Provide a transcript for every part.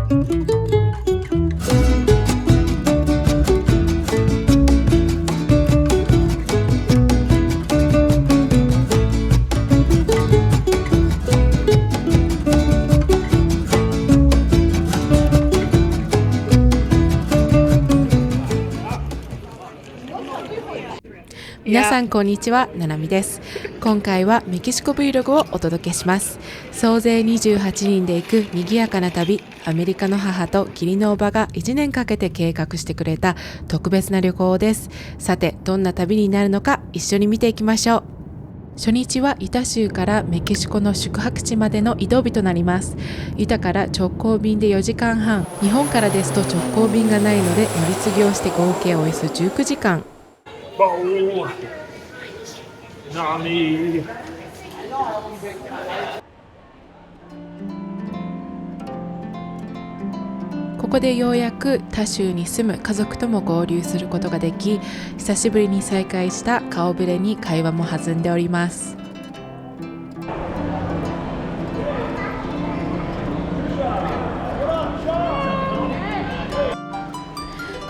皆さんこんにちは、ななみです。今回はメキシコ Vlog をお届けします。総勢28人で行く賑やかな旅、アメリカの母と義理のおばが1年かけて計画してくれた特別な旅行です。さて、どんな旅になるのか一緒に見ていきましょう。初日はユタ州からメキシコの宿泊地までの移動日となります。ユタから直行便で4時間半、日本からですと直行便がないので乗り継ぎをして合計およそ19時間。ここでようやく他州に住む家族とも合流することができ、久しぶりに再会した顔ぶれに会話も弾んでおります。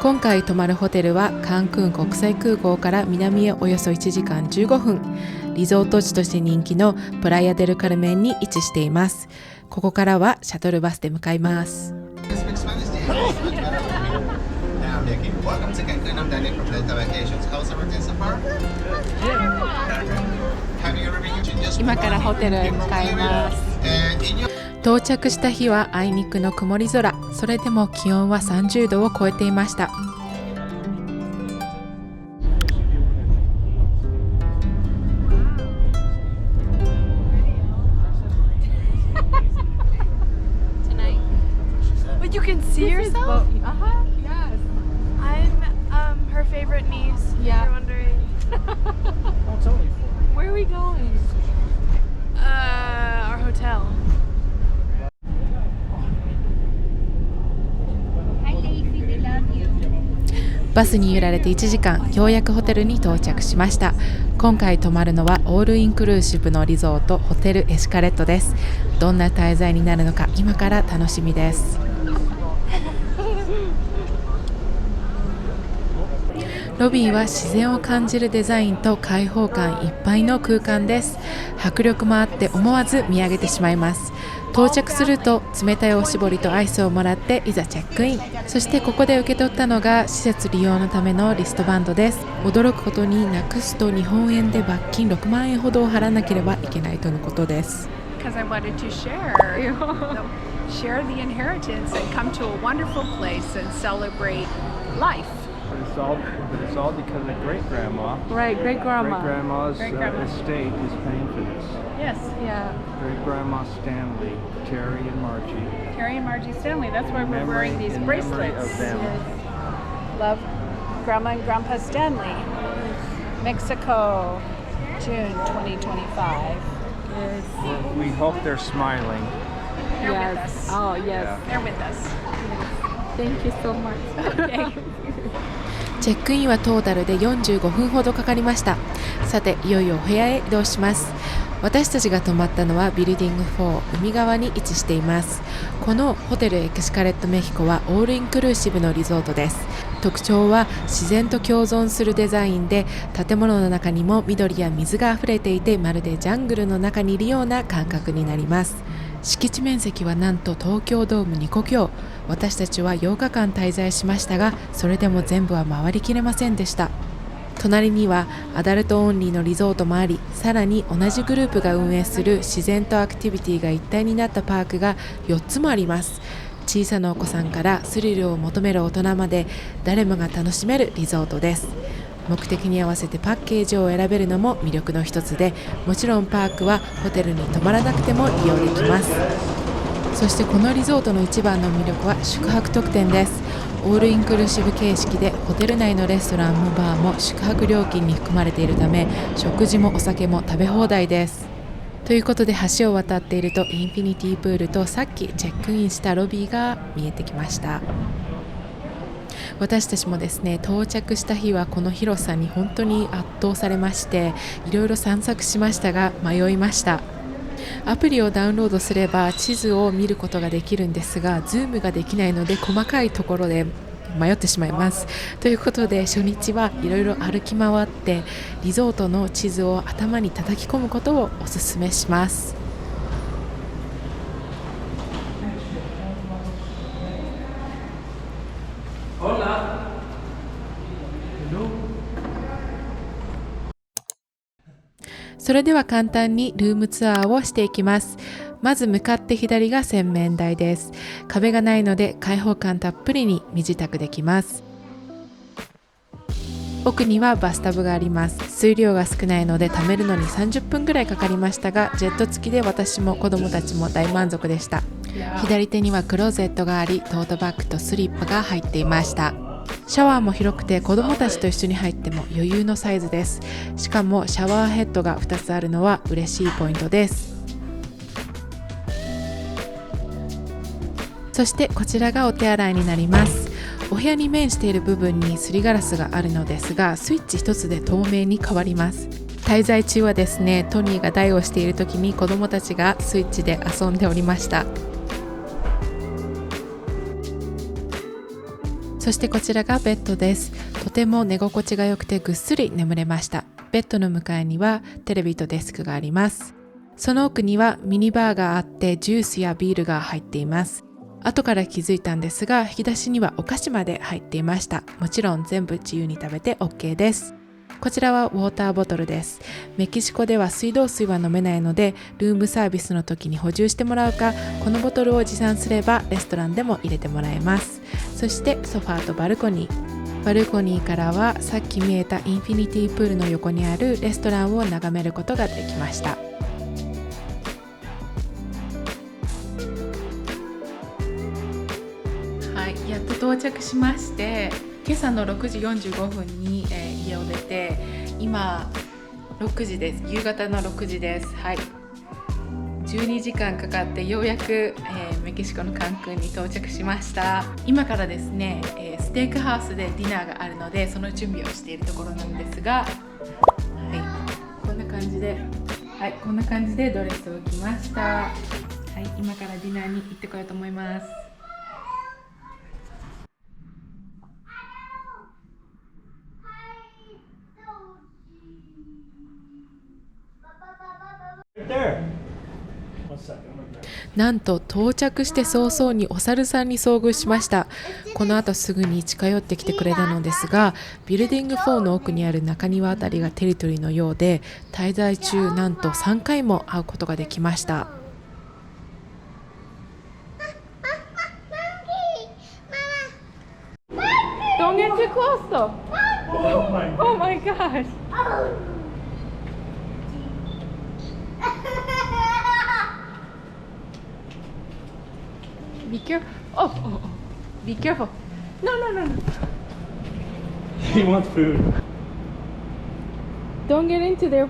今回泊まるホテルはカンクン国際空港から南へおよそ1時間15分、リゾート地として人気のプライアデルカルメンに位置しています。ここからはシャトルバスで向かいます。今からホテルへ向かいます。到着した日はあいにくの曇り空、それでも気温は30度を超えていました。You can see yourself? Yes. I'm her favorite niece. Yeah. You're wondering. Where are we going? Our hotel. Hi, バスに揺られて1時間、ようやくホテルに到着しました。今回泊まるのはオールインクルーシブのリゾートホテルエシカレットです。どんな滞在になるのか今から楽しみです。ロビーは自然を感じるデザインと開放感いっぱいの空間です。迫力もあって思わず見上げてしまいます。到着すると冷たいおしぼりとアイスをもらっていざチェックイン。そしてここで受け取ったのが施設利用のためのリストバンドです。驚くことになくすと日本円で罰金6万円ほどを払わなければいけないとのことです。Because I wanted to share the inheritance and come to a wonderful place and celebrate life. But it's all because of great grandma. Right, great grandma. Great grandma's estate is paying for this. Yes, Yeah. Great grandma Stanley, Terry and Margie. Terry and Margie Stanley. That's why we're wearing these In memory of bracelets. them. Love Grandma and Grandpa Stanley. Mexico, June 2025. We hope they're smiling. They're with us. Oh, yes. Yeah. They're with us. Thank you so much. Okay. チェックインはトータルで45分ほどかかりました。さて、いよいよお部屋へ移動します。私たちが泊まったのはビルディング4、海側に位置しています。このホテルエクシカレットメヒコはオールインクルーシブのリゾートです。特徴は自然と共存するデザインで、建物の中にも緑や水があふれていて、まるでジャングルの中にいるような感覚になります。敷地面積はなんと東京ドーム2個強。私たちは8日間滞在しましたが、それでも全部は回りきれませんでした。隣にはアダルトオンリーのリゾートもあり、さらに同じグループが運営する自然とアクティビティが一体になったパークが4つもあります。小さなお子さんからスリルを求める大人まで誰もが楽しめるリゾートです。目的に合わせてパッケージを選べるのも魅力の一つで、もちろんパークはホテルに泊まらなくても利用できます。そしてこのリゾートの一番の魅力は宿泊特典です。オールインクルーシブ形式でホテル内のレストランもバーも宿泊料金に含まれているため、食事もお酒も食べ放題です。ということで橋を渡っているとインフィニティプールとさっきチェックインしたロビーが見えてきました。私たちもですね、到着した日はこの広さに本当に圧倒されまして、いろいろ散策しましたが迷いました。アプリをダウンロードすれば地図を見ることができるんですが、ズームができないので細かいところで迷ってしまいます。ということで初日はいろいろ歩き回ってリゾートの地図を頭に叩き込むことをお勧めします。それでは簡単にルームツアーをしていきます。まず向かって左が洗面台です。壁がないので開放感たっぷりに身支度できます。奥にはバスタブがあります。水量が少ないので貯めるのに30分ぐらいかかりましたが、ジェット付きで私も子供たちも大満足でした。左手にはクローゼットがあり、トートバッグとスリッパが入っていました。シャワーも広くて子供たちと一緒に入っても余裕のサイズです。しかもシャワーヘッドが2つあるのは嬉しいポイントです。そしてこちらがお手洗いになります。お部屋に面している部分にすりガラスがあるのですが、スイッチ一つで透明に変わります。滞在中はですね、トニーが台をしている時に子供たちがスイッチで遊んでおりました。そしてこちらがベッドです。とても寝心地が良くてぐっすり眠れました。ベッドの向かいにはテレビとデスクがあります。その奥にはミニバーがあってジュースやビールが入っています。後から気づいたんですが、引き出しにはお菓子まで入っていました。もちろん全部自由に食べて OK です。こちらはウォーターボトルです。メキシコでは水道水は飲めないので、ルームサービスの時に補充してもらうか、このボトルを持参すればレストランでも入れてもらえます。そしてソファーとバルコニー。バルコニーからはさっき見えたインフィニティプールの横にあるレストランを眺めることができました。はい、やっと到着しまして、今朝の6時45分に、家を出て、今6時です。夕方の6時です。はい、12時間かかってようやく、メキシコのカンクンに到着しました。今からですね、ステークハウスでディナーがあるので、その準備をしているところなんですが、はい、こんな感じでドレスを着ました。はい、今からディナーに行ってこようと思います。なんと到着して早々にお猿さんに遭遇しました。この後すぐに近寄ってきてくれたのですが、ビルディング4の奥にある中庭あたりがテリトリーのようで、滞在中なんと3回も会うことができました。Don't get too close though. Oh my gosh. Be careful. Oh. Be careful. No. He wants food. Don't get into their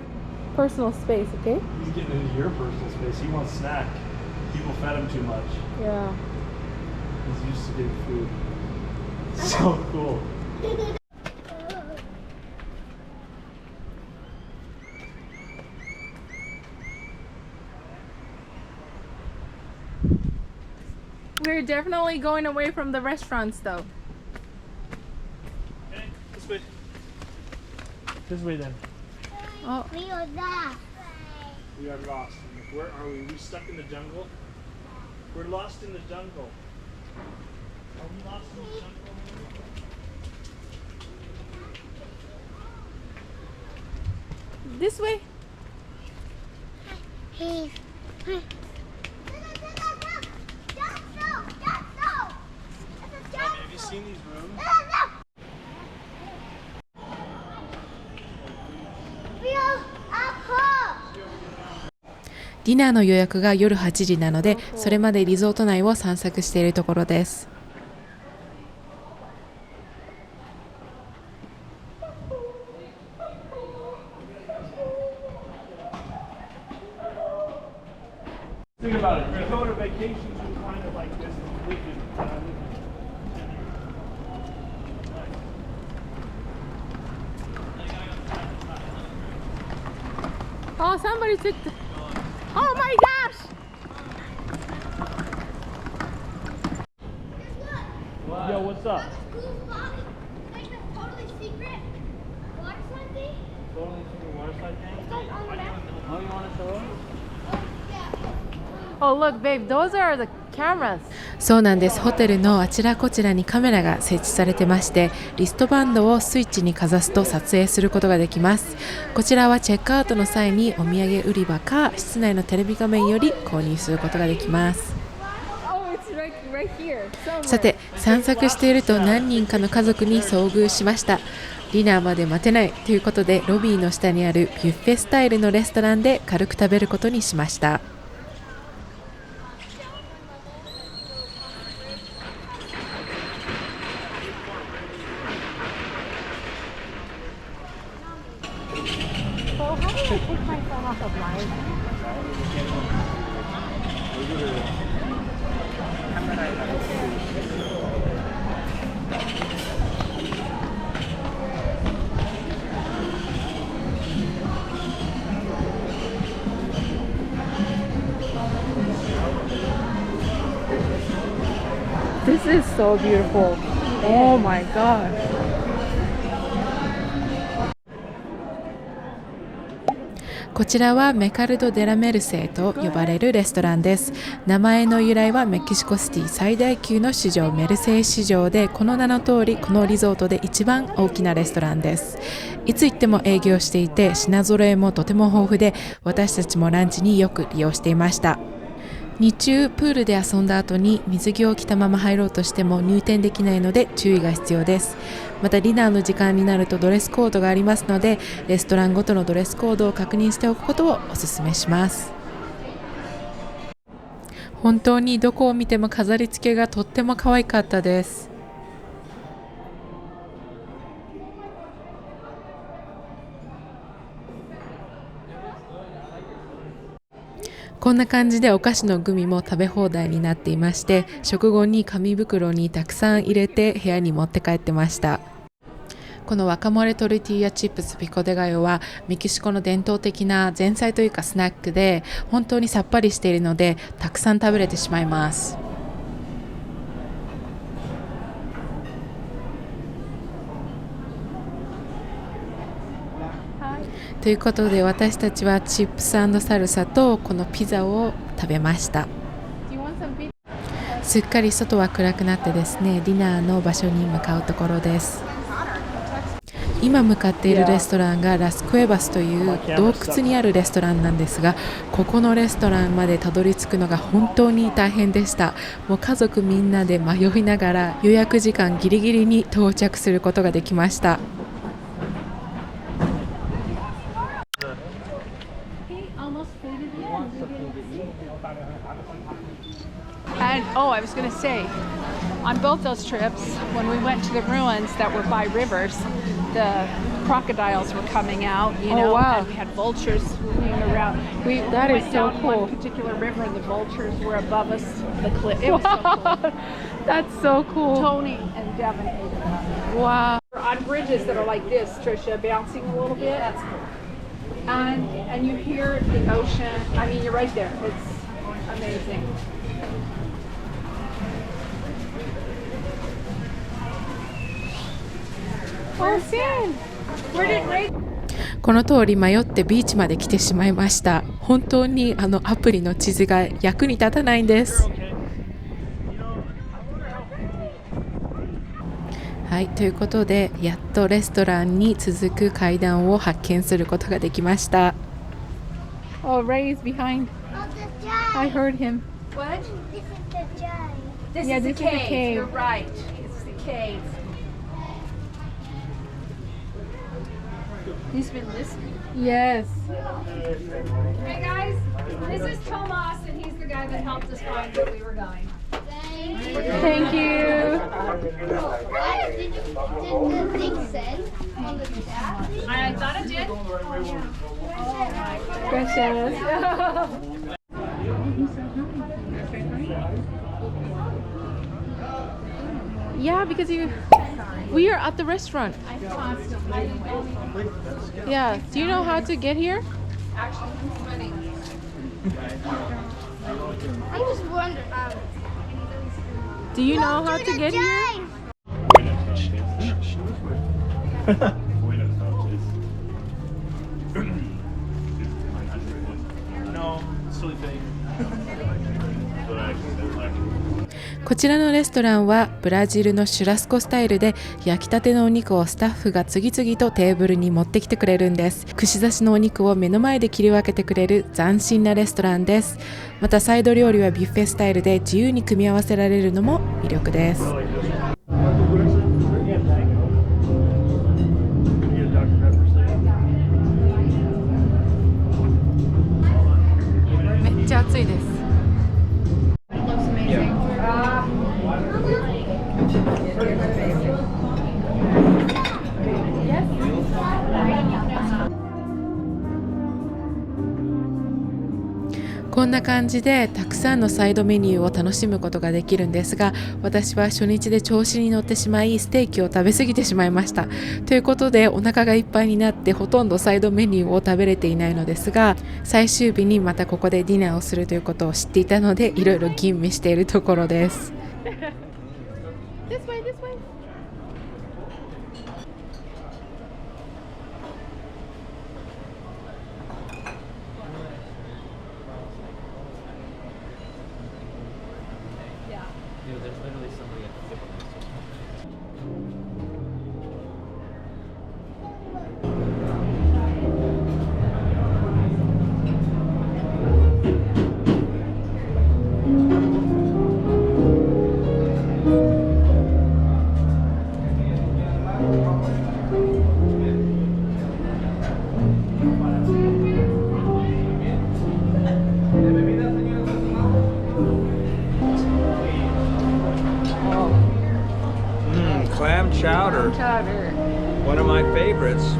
personal space, okay? He's getting into your personal space. He wants snack. People fed him too much. Yeah. He's used to getting food. So cool. We're definitely going away from the restaurants though. Okay, this way. This way then. Oh. We are that. We are lost. Where are we? Are we stuck in the jungle? We're lost in the jungle. Are we lost in the jungle? This way. Hey. Have you seen these rooms? ディナーの予約が夜8時なので、それまでリゾート内を散策しているところです。Think about it. You're going to go to vacations and kind of like this. Oh, somebody took the... Oh my God! Yo, what's up? Like the totally secret water slide thing? Totally secret water slide thing? It's like on the map. Oh, you want to show us? Oh, look, babe, those are the cameras. そうなんです。ホテルのあちらこちらにカメラが設置されてまして、リストバンドをスイッチにかざすと撮影することができます。こちらはチェックアウトの際にお土産売り場か室内のテレビ画面より購入することができます。さて、散策していると何人かの家族に遭遇しました。ディナーまで待てないということで、ロビーの下にあるビュッフェスタイルのレストランで軽く食べることにしました。This is so beautiful. Oh my god. こちらはメカルド・デラ・メルセイと呼ばれるレストランです。名前の由来はメキシコシティ最大級の市場メルセイ市場で、この名の通りこのリゾートで一番大きなレストランです。いつ行っても営業していて、品揃えもとても豊富で、私たちもランチによく利用していました。日中プールで遊んだ後に水着を着たまま入ろうとしても入店できないので注意が必要です。またディナーの時間になるとドレスコードがありますので、レストランごとのドレスコードを確認しておくことをお勧めします。本当にどこを見ても飾り付けがとっても可愛かったです。こんな感じでお菓子のグミも食べ放題になっていまして、食後に紙袋にたくさん入れて部屋に持って帰ってました。このワカモレトルティーヤチップスピコデガヨはメキシコの伝統的な前菜というかスナックで、本当にさっぱりしているのでたくさん食べれてしまいます。ということで、私たちはチップス&サルサとこのピザを食べました。すっかり外は暗くなってですね、ディナーの場所に向かうところです。今向かっているレストランがラスクエバスという洞窟にあるレストランなんですが、ここのレストランまでたどり着くのが本当に大変でした。もう家族みんなで迷いながら予約時間ギリギリに到着することができました。And I was going to say, on both those trips, when we went to the ruins that were by rivers, the crocodiles were coming out, wow. And we had vultures swimming around. That went is so down cool. one particular river, and the vultures were above us, the cliff. It was so cool. That's so cool. Tony and Devin ate it. Wow. We're on bridges that are like this, Trisha, bouncing a little bit. That's cool. And you hear the ocean. I mean, you're right there. It's amazing. Where did この通り迷ってビーチまで来てしまいました。本当にアプリの地図が役に立たないんです。はい、ということでやっとレストランに続く階段を発見することができました。Oh, Ray is behind. Oh, the giant. I heard him. What? This is the giant. This Yeah, is the this is the cave. cave. You're right. It's the cave. He's been listening. Yes. Hey guys, this is Tomas, and he's the guy that helped us find where we were going. Thank you. Did the thing say on the chat? I thought it did. Gracias. Yeah, because we are at the restaurant. Yeah. Do you know how to get here? I just wonder. Do you know how to get here? No, sleeping. こちらのレストランはブラジルのシュラスコスタイルで、焼きたてのお肉をスタッフが次々とテーブルに持ってきてくれるんです。串刺しのお肉を目の前で切り分けてくれる斬新なレストランです。またサイド料理はビュッフェスタイルで自由に組み合わせられるのも魅力です。めっちゃ暑いです。こんな感じでたくさんのサイドメニューを楽しむことができるんですが、私は初日で調子に乗ってしまいステーキを食べ過ぎてしまいました。ということでお腹がいっぱいになってほとんどサイドメニューを食べれていないのですが、最終日にまたここでディナーをするということを知っていたので、いろいろ吟味しているところです。This way, this way. There's literally somebody at the table next to Clam chowder, one of my favorites.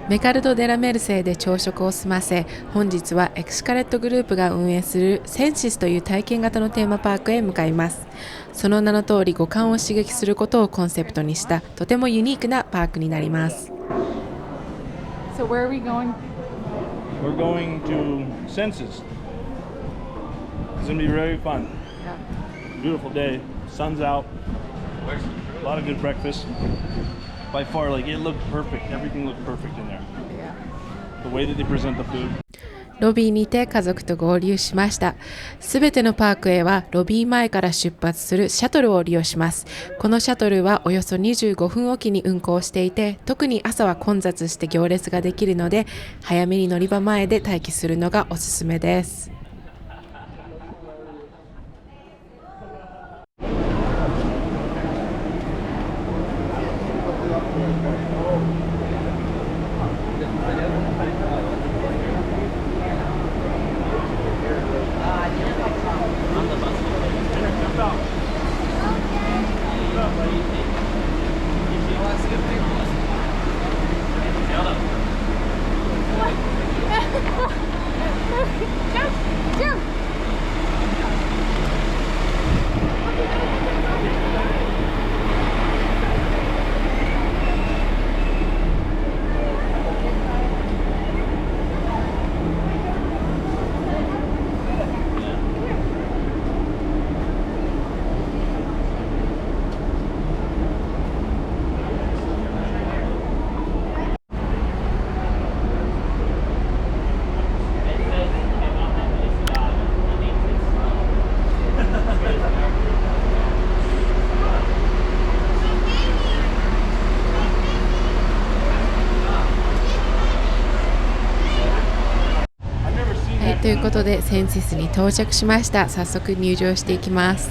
メカルド・デ・ラ・メルセイで朝食を済ませ、本日はエクスカレットグループが運営するセンシスという体験型のテーマパークへ向かいます。その名の通り五感を刺激することをコンセプトにしたとてもユニークなパークになります。So where are we going? We're going to Senses. It's gonna be very fun. Beautiful day. Sun's out. A lot of good breakfast. By far, like it looked perfect. Everything looked perfect in there. The way that they present the food. ロビーにて家族と合流しました。すべてのパークへはロビー前から出発するシャトルを利用します。このシャトルはおよそ25分おきに運行していて、特に朝は混雑して行列ができるので、早めに乗り場前で待機するのがおすすめです。ということでセンシスに到着しました。早速入場していきます。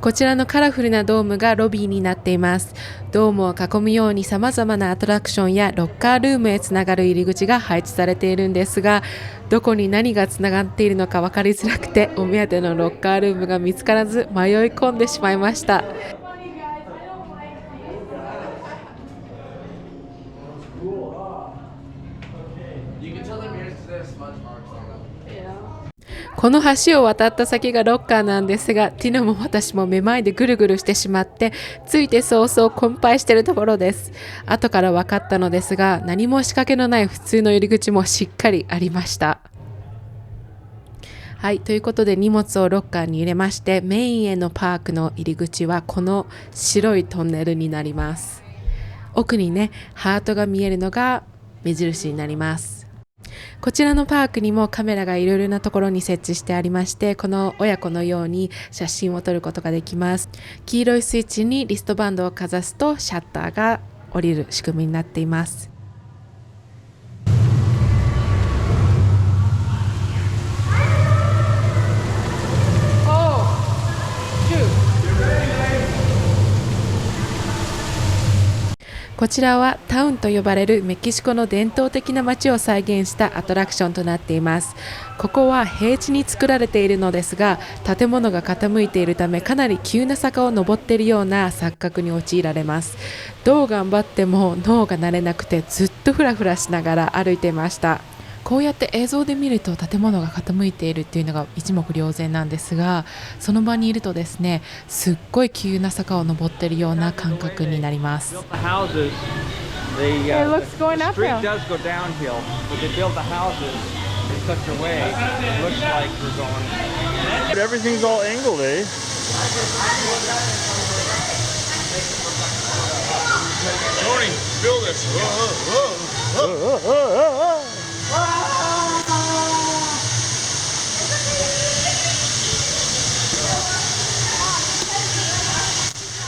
こちらのカラフルなドームがロビーになっています。ドームを囲むように様々なアトラクションやロッカールームへつながる入り口が配置されているんですが、どこに何がつながっているのか分かりづらくて、お目当てのロッカールームが見つからず迷い込んでしまいました。この橋を渡った先がロッカーなんですが、ティノも私もめまいでぐるぐるしてしまって、ついて早々困憊しているところです。後から分かったのですが、何も仕掛けのない普通の入り口もしっかりありました。はい、ということで荷物をロッカーに入れまして、メインへのパークの入り口はこの白いトンネルになります。奥にね、ハートが見えるのが目印になります。こちらのパークにもカメラがいろいろなところに設置してありまして、この親子のように写真を撮ることができます。黄色いスイッチにリストバンドをかざすとシャッターが降りる仕組みになっています。こちらはタウンと呼ばれるメキシコの伝統的な街を再現したアトラクションとなっています。ここは平地に作られているのですが、建物が傾いているためかなり急な坂を登っているような錯覚に陥られます。どう頑張っても脳が慣れなくてずっとフラフラしながら歩いていました。こうやって映像で見ると建物が傾いているっていうのが一目瞭然なんですが、その場にいるとですね、すっごい急な坂を登っているような感覚になります。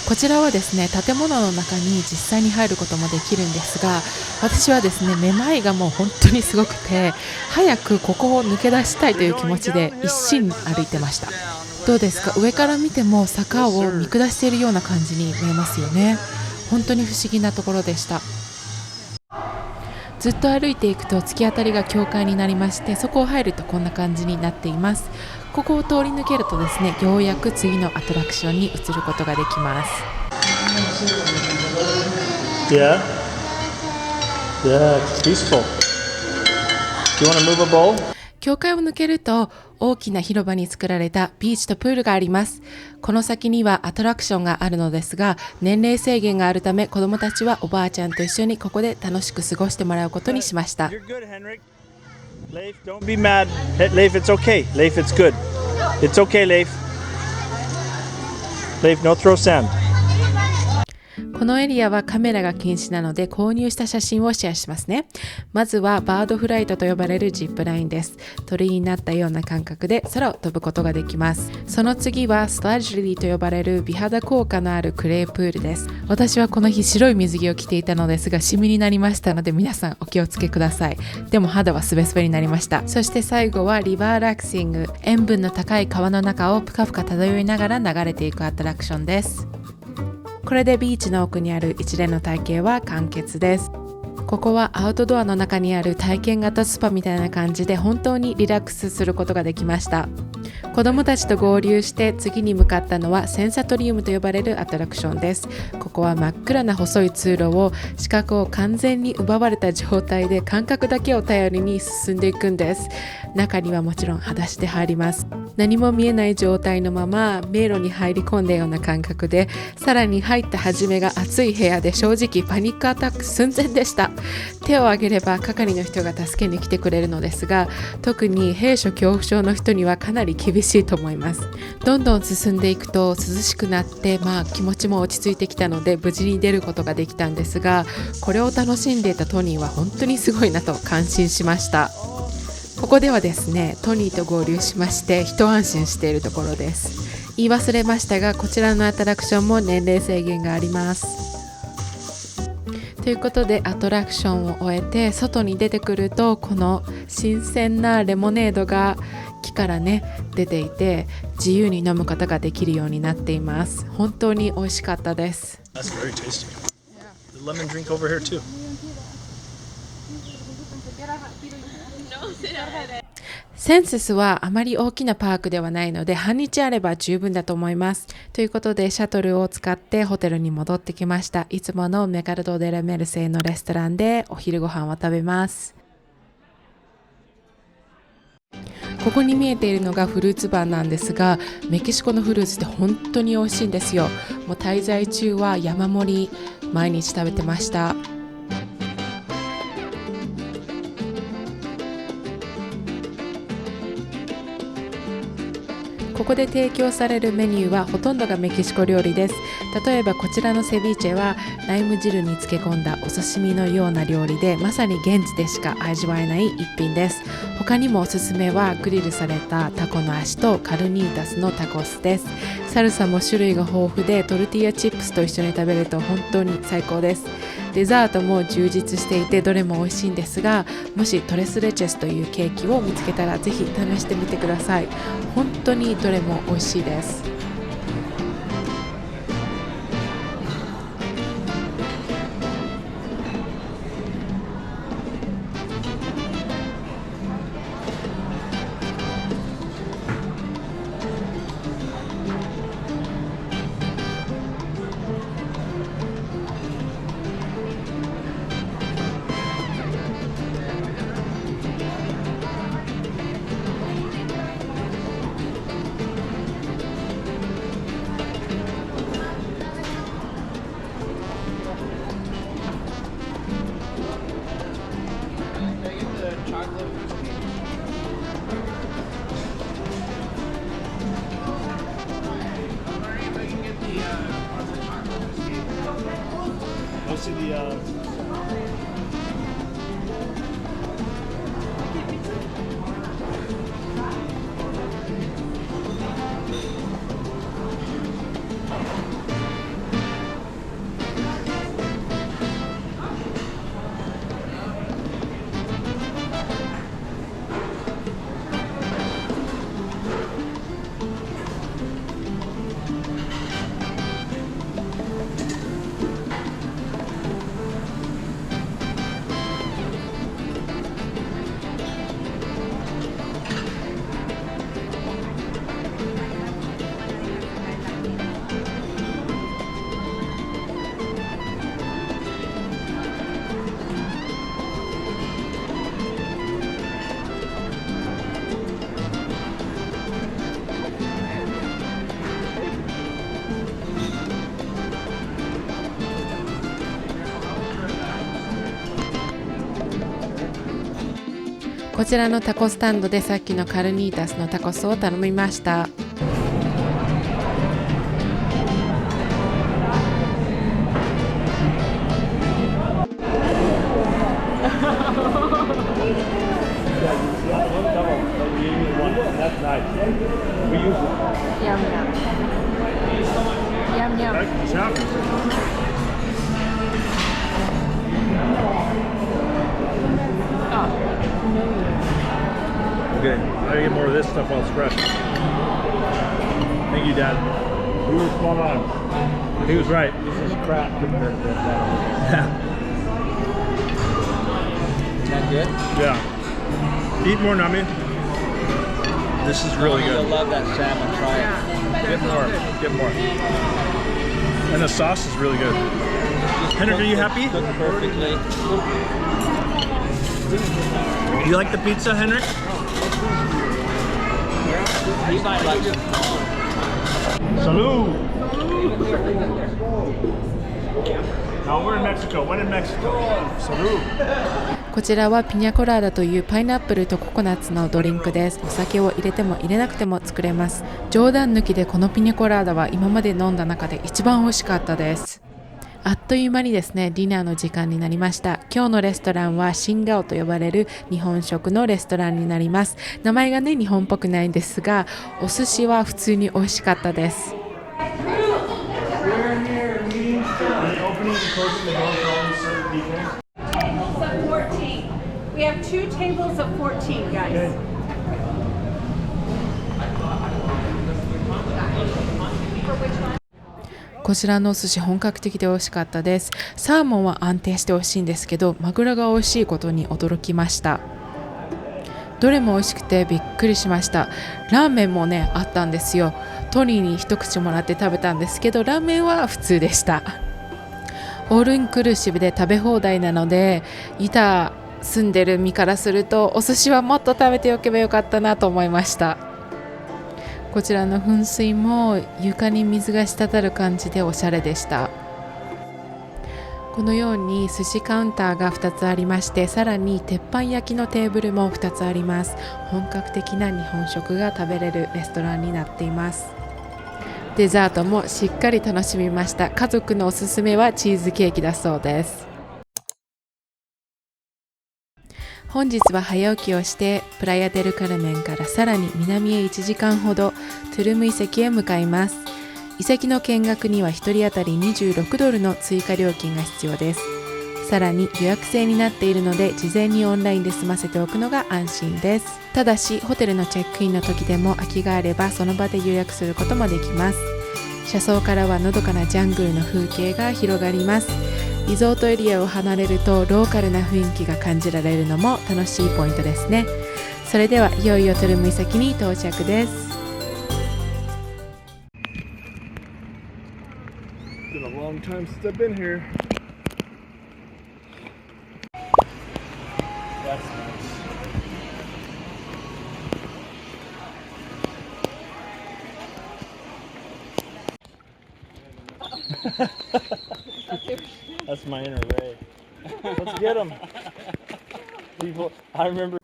こちらはですね、建物の中に実際に入ることもできるんですが、私はですね、めまいがもう本当にすごくて、早くここを抜け出したいという気持ちで一心歩いてました。どうですか？上から見ても坂を見下しているような感じに見えますよね。本当に不思議なところでした。ずっと歩いていくと突き当たりが教会になりまして、そこを入るとこんな感じになっています。ここを通り抜けるとですね、ようやく次のアトラクションに移ることができます。Yeah, it's peaceful. Do you want to move a bowl? 教会を抜けると大きな広場に作られたビーチとプールがあります。この先にはアトラクションがあるのですが、年齢制限があるため子どもたちはおばあちゃんと一緒にここで楽しく過ごしてもらうことにしました。Leif, don't be mad. Leif, it's okay. Leif, it's good. It's okay, Leif. Leif, no throw sand. このエリアはカメラが禁止なので購入した写真をシェアしますね。まずはバードフライトと呼ばれるジップラインです。鳥になったような感覚で空を飛ぶことができます。その次はスラッジリーと呼ばれる美肌効果のあるクレープールです。私はこの日白い水着を着ていたのですが、シミになりましたので皆さんお気をつけください。でも肌はスベスベになりました。そして最後はリバーラクシング、塩分の高い川の中をぷかぷか漂いながら流れていくアトラクションです。これでビーチの奥にある一連の体験は完結です。ここはアウトドアの中にある体験型スパみたいな感じで本当にリラックスすることができました。子供たちと合流して次に向かったのはセンサトリウムと呼ばれるアトラクションです。ここは真っ暗な細い通路を視覚を完全に奪われた状態で感覚だけを頼りに進んでいくんです。中にはもちろん裸足で入ります。何も見えない状態のまま迷路に入り込んだような感覚で、さらに入った初めが暑い部屋で正直パニックアタック寸前でした。手を挙げれば係の人が助けに来てくれるのですが、特に閉所恐怖症の人にはかなり厳しいと思います。どんどん進んでいくと涼しくなって、気持ちも落ち着いてきたので無事に出ることができたんですが、これを楽しんでいたトニーは本当にすごいなと感心しました。ここではですね、トニーと合流しまして一安心しているところです。言い忘れましたが、こちらのアトラクションも年齢制限があります。ということでアトラクションを終えて外に出てくると、この新鮮なレモネードが木からね出ていて自由に飲むことができるようになっています。本当に美味しかったです。 That's very tasty. The lemon drink over here too. センセスはあまり大きなパークではないので半日あれば十分だと思います。ということでシャトルを使ってホテルに戻ってきました。いつものメカルド・デ・ラ・メルセイのレストランでお昼ご飯を食べます。ここに見えているのがフルーツバーなんですが、メキシコのフルーツって本当に美味しいんですよ。もう滞在中は山盛り毎日食べてました。ここで提供されるメニューはほとんどがメキシコ料理です。例えばこちらのセビーチェはライム汁に漬け込んだお刺身のような料理で、まさに現地でしか味わえない一品です。他にもおすすめはグリルされたタコの足とカルニータスのタコスです。サルサも種類が豊富でトルティーヤチップスと一緒に食べると本当に最高です。デザートも充実していてどれも美味しいんですが、もしトレスレチェスというケーキを見つけたらぜひ試してみてください。本当にどれも美味しいです。See theこちらのタコスタンドでさっきのカルニータスのタコスを頼みました。Okay, I gotta get more of this stuff while it's fresh. Thank you, Dad. Who was spot on? He was right. This is crap compared to that. Is that good? Yeah. Eat more, Nami. This is really good. You'll love that salmon. Try it. Get more. Get more. And the sauce is really good. Henrik, are you happy? Cooked perfectly. You like the pizza, Henrik? He might like it. Salud! No, we're in Mexico. When in Mexico? Salud! こちらはピニャコラーダというパイナップルとココナッツのドリンクです。お酒を入れても入れなくても作れます。冗談抜きでこのピニャコラーダは今まで飲んだ中で一番美味しかったです。あっという間にですね、ディナーの時間になりました。今日のレストランはシンガオと呼ばれる日本食のレストランになります。名前がね、日本っぽくないんですが、お寿司は普通に美味しかったです。We have 2 tables of 14, guys. こちらのお寿司本格的で美味しかったです。サーモンは安定して美味しいんですけど、マグロが美味しいことに驚きました。どれも美味しくてびっくりしました。ラーメンもねあったんですよ。トニーに一口もらって食べたんですけど、ラーメンは普通でした。オールインクルーシブで食べ放題なので、ユタ住んでる身からするとお寿司はもっと食べておけばよかったなと思いました。こちらの噴水も床に水が滴る感じでおしゃれでした。このように寿司カウンターが2つありまして、さらに鉄板焼きのテーブルも2つあります。本格的な日本食が食べれるレストランになっています。デザートもしっかり楽しみました。家族のおすすめはチーズケーキだそうです。本日は早起きをしてプラヤデルカルメンからさらに南へ1時間ほどトゥルム遺跡へ向かいます。遺跡の見学には1人当たり26ドルの追加料金が必要です。さらに予約制になっているので、事前にオンラインで済ませておくのが安心です。ただしホテルのチェックインの時でも空きがあればその場で予約することもできます。車窓からはのどかなジャングルの風景が広がります。リゾートエリアを離れるとローカルな雰囲気が感じられるのも楽しいポイントですね。それではいよいよトゥルム遺跡に到着です。Been a long time since I've been here. That's nice. That's my inner Ray. Let's get him. People, I remember.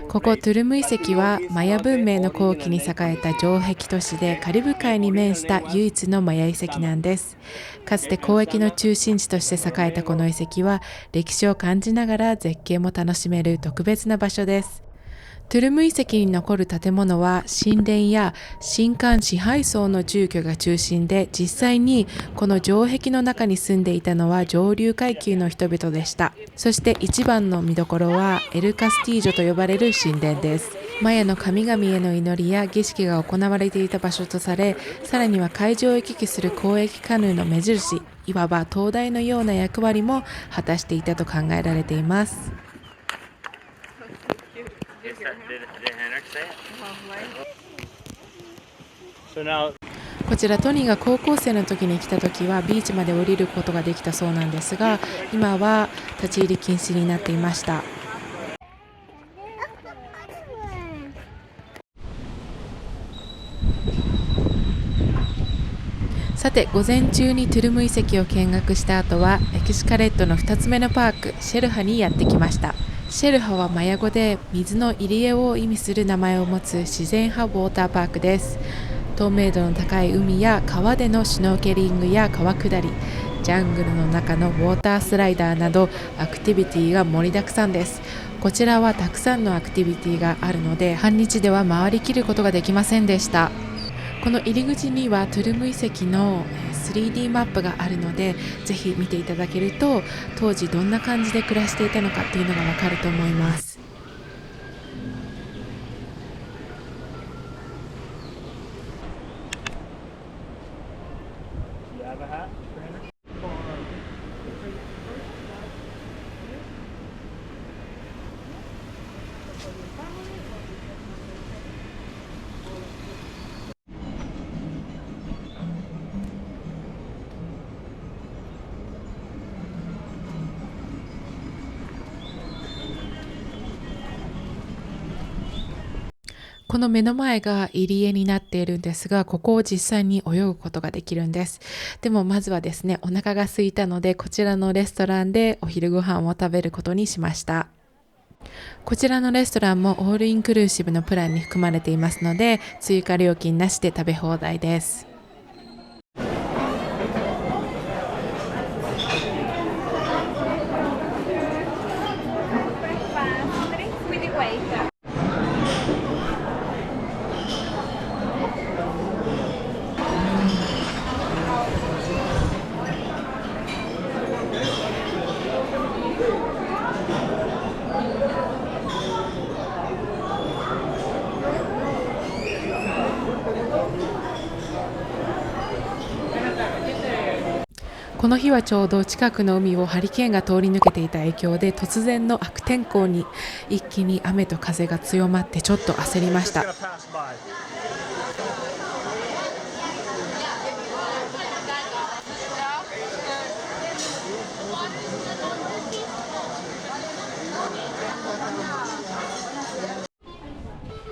ここトゥルム遺跡はマヤ文明の後期に栄えた城壁都市で、カリブ海に面した唯一のマヤ遺跡なんです。かつて交易の中心地として栄えたこの遺跡は、歴史を感じながら絶景も楽しめる特別な場所です。トゥルム遺跡に残る建物は神殿や神官支配層の住居が中心で、実際にこの城壁の中に住んでいたのは上流階級の人々でした。そして一番の見どころはエルカスティージョと呼ばれる神殿です。マヤの神々への祈りや儀式が行われていた場所とされ、さらには海上を行き来する交易カヌーの目印、いわば灯台のような役割も果たしていたと考えられています。こちらトニーが高校生の時に来た時はビーチまで降りることができたそうなんですが、今は立ち入り禁止になっていました。さて、午前中にトゥルム遺跡を見学した後はエクスカレットの2つ目のパーク、シェルハにやってきました。シェルハはマヤ語で水の入り江を意味する名前を持つ自然派ウォーターパークです。透明度の高い海や川でのシュノーケリングや川下り、ジャングルの中のウォータースライダーなどアクティビティが盛りだくさんです。こちらはたくさんのアクティビティがあるので、半日では回りきることができませんでした。この入り口にはトゥルム遺跡の 3D マップがあるので、ぜひ見ていただけると当時どんな感じで暮らしていたのかっていうのがわかると思います。この目の前が入り江になっているんですが、ここを実際に泳ぐことができるんです。でもまずはですね、お腹が空いたので、こちらのレストランでお昼ご飯を食べることにしました。こちらのレストランもオールインクルーシブのプランに含まれていますので、追加料金なしで食べ放題です。この日はちょうど近くの海をハリケーンが通り抜けていた影響で突然の悪天候に一気に雨と風が強まってちょっと焦りました。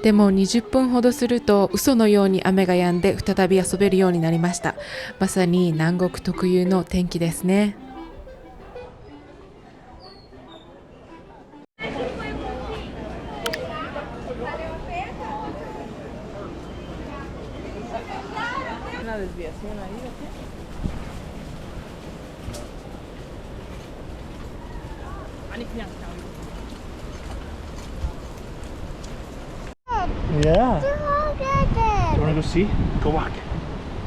でも20分ほどすると嘘のように雨が止んで再び遊べるようになりました。まさに南国特有の天気ですね。Yeah. Look at You it. want to go see? Go walk.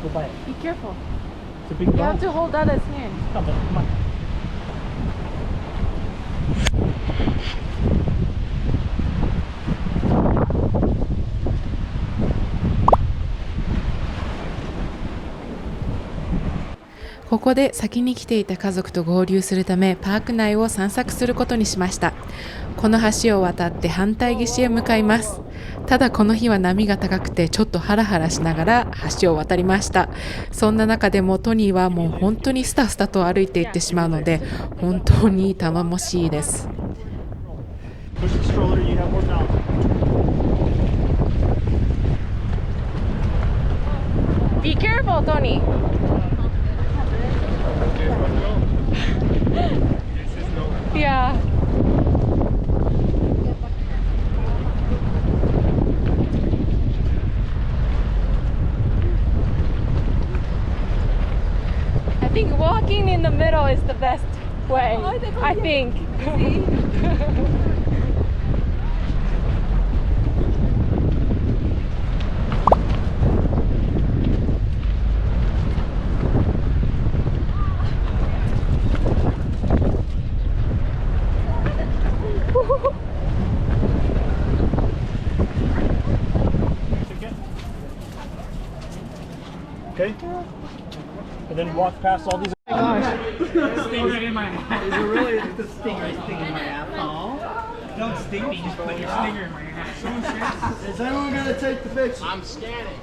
Go by it. Be careful. It's a big You dog. have to hold Dada's hand. Come on. ここで先に来ていた家族と合流するためパーク内を散策することにしました。この橋を渡って反対岸へ向かいます。ただこの日は波が高くてちょっとハラハラしながら橋を渡りました。そんな中でもトニーはもう本当にスタスタと歩いていってしまうので本当に頼もしいです。Push the stroller. You have more balance. Be careful, Tony. Yeah. I think walking in the middle is the best way. I think. Okay. And then walk past all these. Stinger in my ass. Is it really the stinger stinging my asshole? Don't sting me, just put your stinger in my ass. Is anyone gonna take the picture? I'm scanning.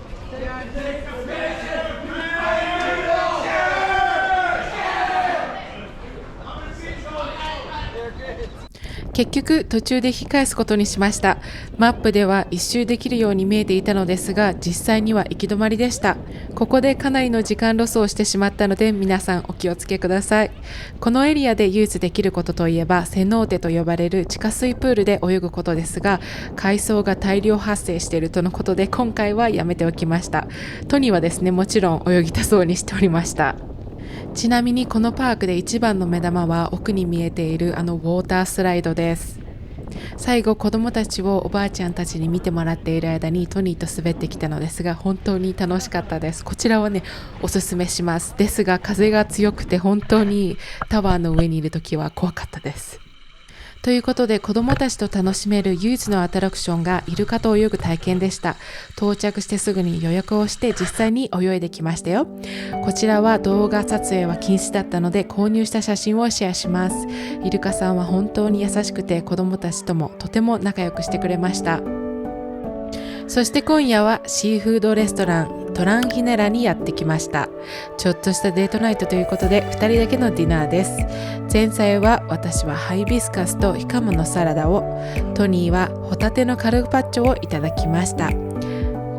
結局途中で引き返すことにしました。マップでは一周できるように見えていたのですが実際には行き止まりでした。ここでかなりの時間ロスをしてしまったので皆さんお気をつけください。このエリアで唯一できることといえばセノーテと呼ばれる地下水プールで泳ぐことですが海藻が大量発生しているとのことで今回はやめておきました。トニーはですねもちろん泳ぎたそうにしておりました。ちなみにこのパークで一番の目玉は奥に見えているあのウォータースライドです。最後子供たちをおばあちゃんたちに見てもらっている間にトニーと滑ってきたのですが本当に楽しかったです。こちらはねおすすめします。ですが風が強くて本当にタワーの上にいる時は怖かったです。ということで子どもたちと楽しめる唯一のアトラクションがイルカと泳ぐ体験でした。到着してすぐに予約をして実際に泳いできましたよ。こちらは動画撮影は禁止だったので購入した写真をシェアします。イルカさんは本当に優しくて子どもたちともとても仲良くしてくれました。そして今夜はシーフードレストラントランヒネラにやってきました。ちょっとしたデートナイトということで2人だけのディナーです。前菜は私はハイビスカスとヒカムのサラダを、トニーはホタテのカルパッチョをいただきました。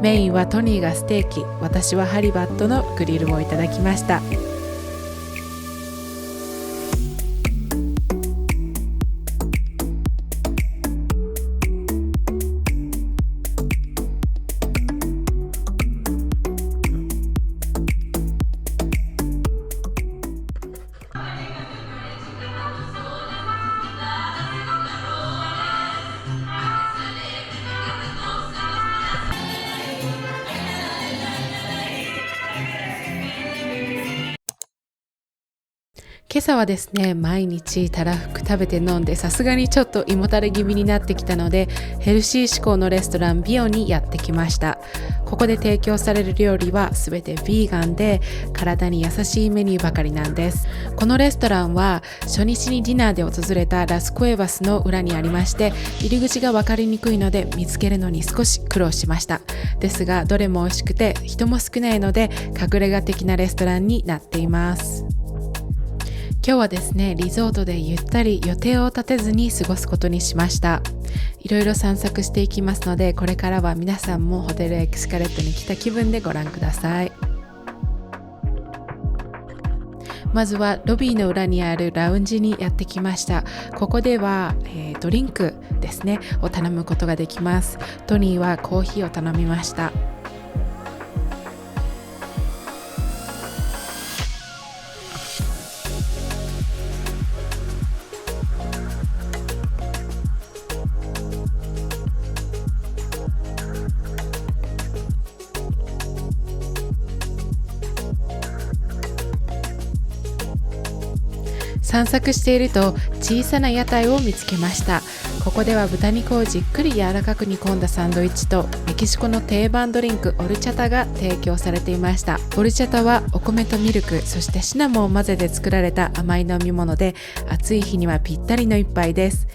メインはトニーがステーキ、私はハリバットのグリルをいただきました。今朝はですね、毎日たらふく食べて飲んで、さすがにちょっと胃もたれ気味になってきたので、ヘルシー志向のレストランビオにやってきました。ここで提供される料理はすべてヴィーガンで、体に優しいメニューばかりなんです。このレストランは初日にディナーで訪れたラスクエバスの裏にありまして、入り口が分かりにくいので見つけるのに少し苦労しました。ですがどれも美味しくて人も少ないので、隠れ家的なレストランになっています。今日はですね、リゾートでゆったり予定を立てずに過ごすことにしました。いろいろ散策していきますので、これからは皆さんもホテルエクスカレットに来た気分でご覧ください。まずはロビーの裏にあるラウンジにやってきました。ここでは、ドリンクですねを頼むことができます。トニーはコーヒーを頼みました。散策していると小さな屋台を見つけました。ここでは豚肉をじっくり柔らかく煮込んだサンドイッチとメキシコの定番ドリンクオルチャタが提供されていました。オルチャタはお米とミルク、そしてシナモンを混ぜて作られた甘い飲み物で、暑い日にはぴったりの一杯です。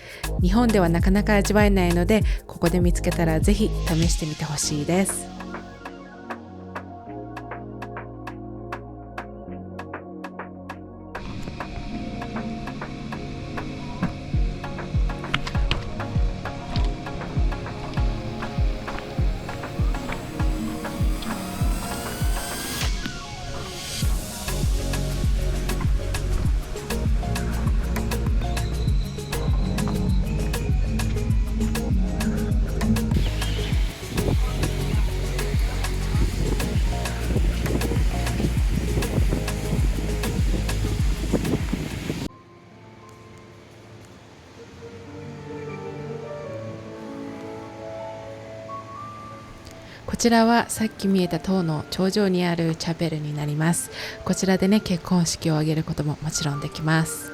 日本ではなかなか味わえないので、ここで見つけたらぜひ試してみてほしいです。こちらはさっき見えた塔の頂上にあるチャペルになります。こちらでね、結婚式を挙げることももちろんできます。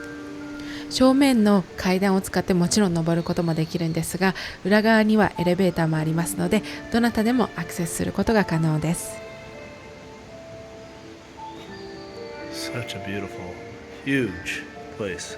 正面の階段を使ってもちろん登ることもできるんですが、裏側にはエレベーターもありますので、どなたでもアクセスすることが可能です。Such a beautiful, huge place.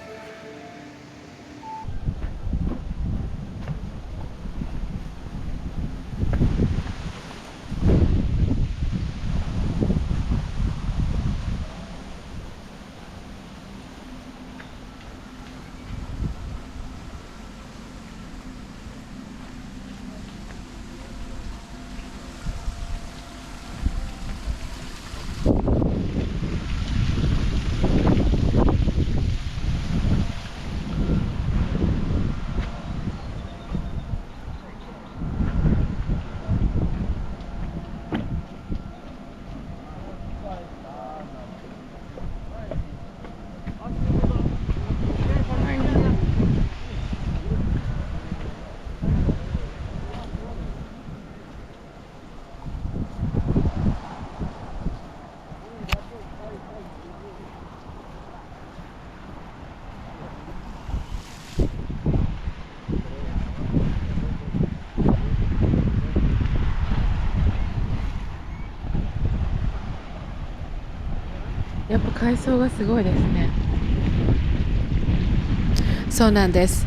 やっぱ海藻がすごいですね。そうなんです。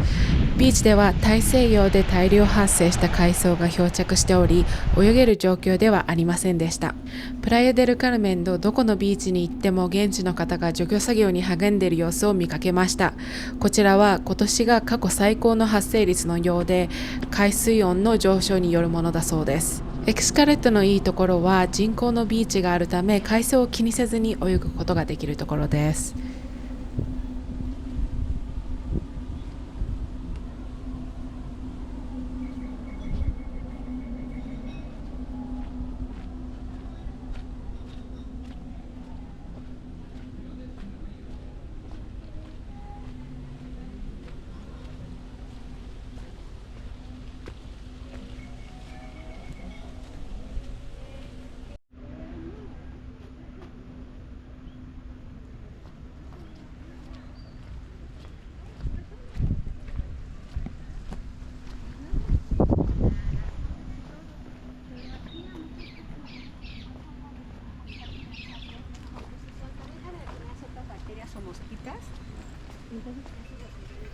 ビーチでは大西洋で大量発生した海藻が漂着しており、泳げる状況ではありませんでした。プライアデルカルメンのどこのビーチに行っても現地の方が除去作業に励んでいる様子を見かけました。こちらは今年が過去最高の発生率のようで、海水温の上昇によるものだそうです。エクスカレットのいいところは人工のビーチがあるため、海藻を気にせずに泳ぐことができるところです。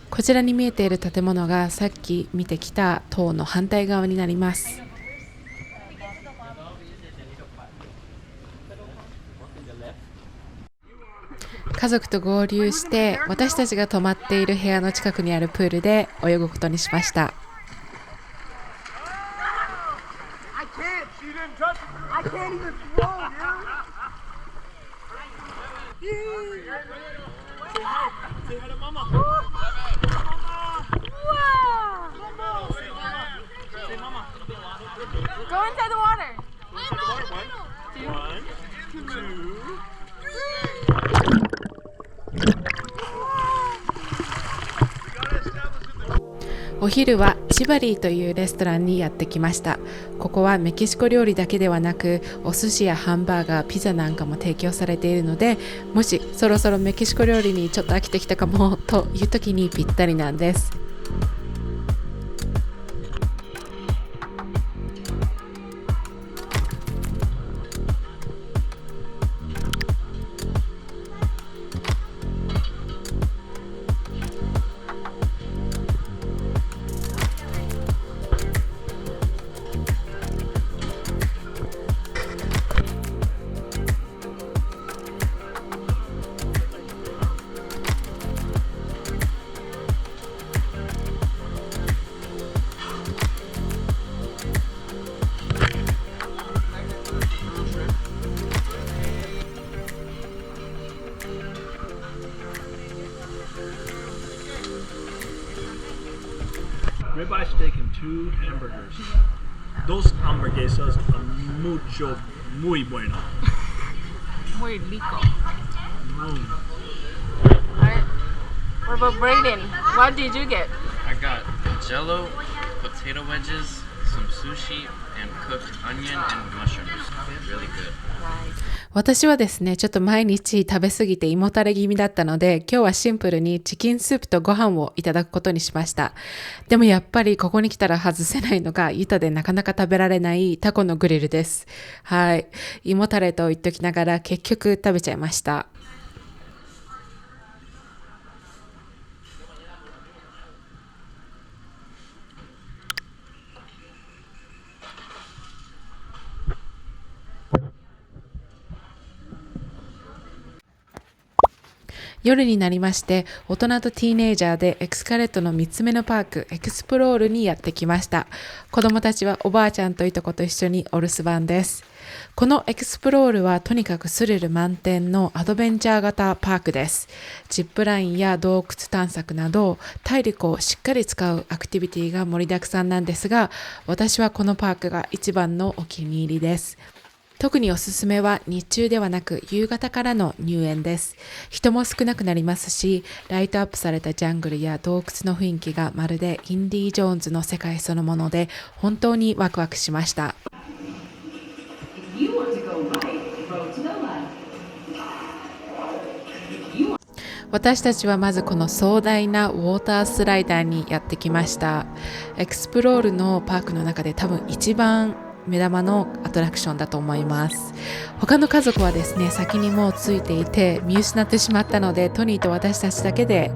こちらに見えている建物がさっき見てきた塔の反対側になります。家族と合流して私たちが泊まっている部屋の近くにあるプールで泳ぐことにしました。Go inside the water.お昼はチバリーというレストランにやってきました。ここはメキシコ料理だけではなく、お寿司やハンバーガー、ピザなんかも提供されているので、もしそろそろメキシコ料理にちょっと飽きてきたかもという時にぴったりなんです。Ribeye steak and 2 hamburgers. Dos hamburguesas muy bueno. Muy rico. Alright. What about Brayden? What did you get? I got jello, potato wedges, some sushi, and cooked onion and mushrooms. Really good. 私はですね、ちょっと毎日食べ過ぎて胃もたれ気味だったので、今日はシンプルにチキンスープとご飯をいただくことにしました。でもやっぱりここに来たら外せないのが、ユタでなかなか食べられないタコのグリルです。はい。胃もたれと言っときながら結局食べちゃいました。夜になりまして、大人とティーネイジャーでエクスカレットの3つ目のパーク、エクスプロールにやってきました。子供たちはおばあちゃんといとこと一緒にお留守番です。このエクスプロールはとにかくスリル満点のアドベンチャー型パークです。ジップラインや洞窟探索など体力をしっかり使うアクティビティが盛りだくさんなんですが、私はこのパークが一番のお気に入りです。特におすすめは日中ではなく夕方からの入園です。人も少なくなりますし、ライトアップされたジャングルや洞窟の雰囲気がまるでインディ・ジョーンズの世界そのもので、本当にワクワクしました。私たちはまずこの壮大なウォータースライダーにやってきました。エクスプロールのパークの中で多分一番目玉のアトラクションだと思います。他の家族はですね、先にもうついていて見失ってしまったので、トニーと私たちだけで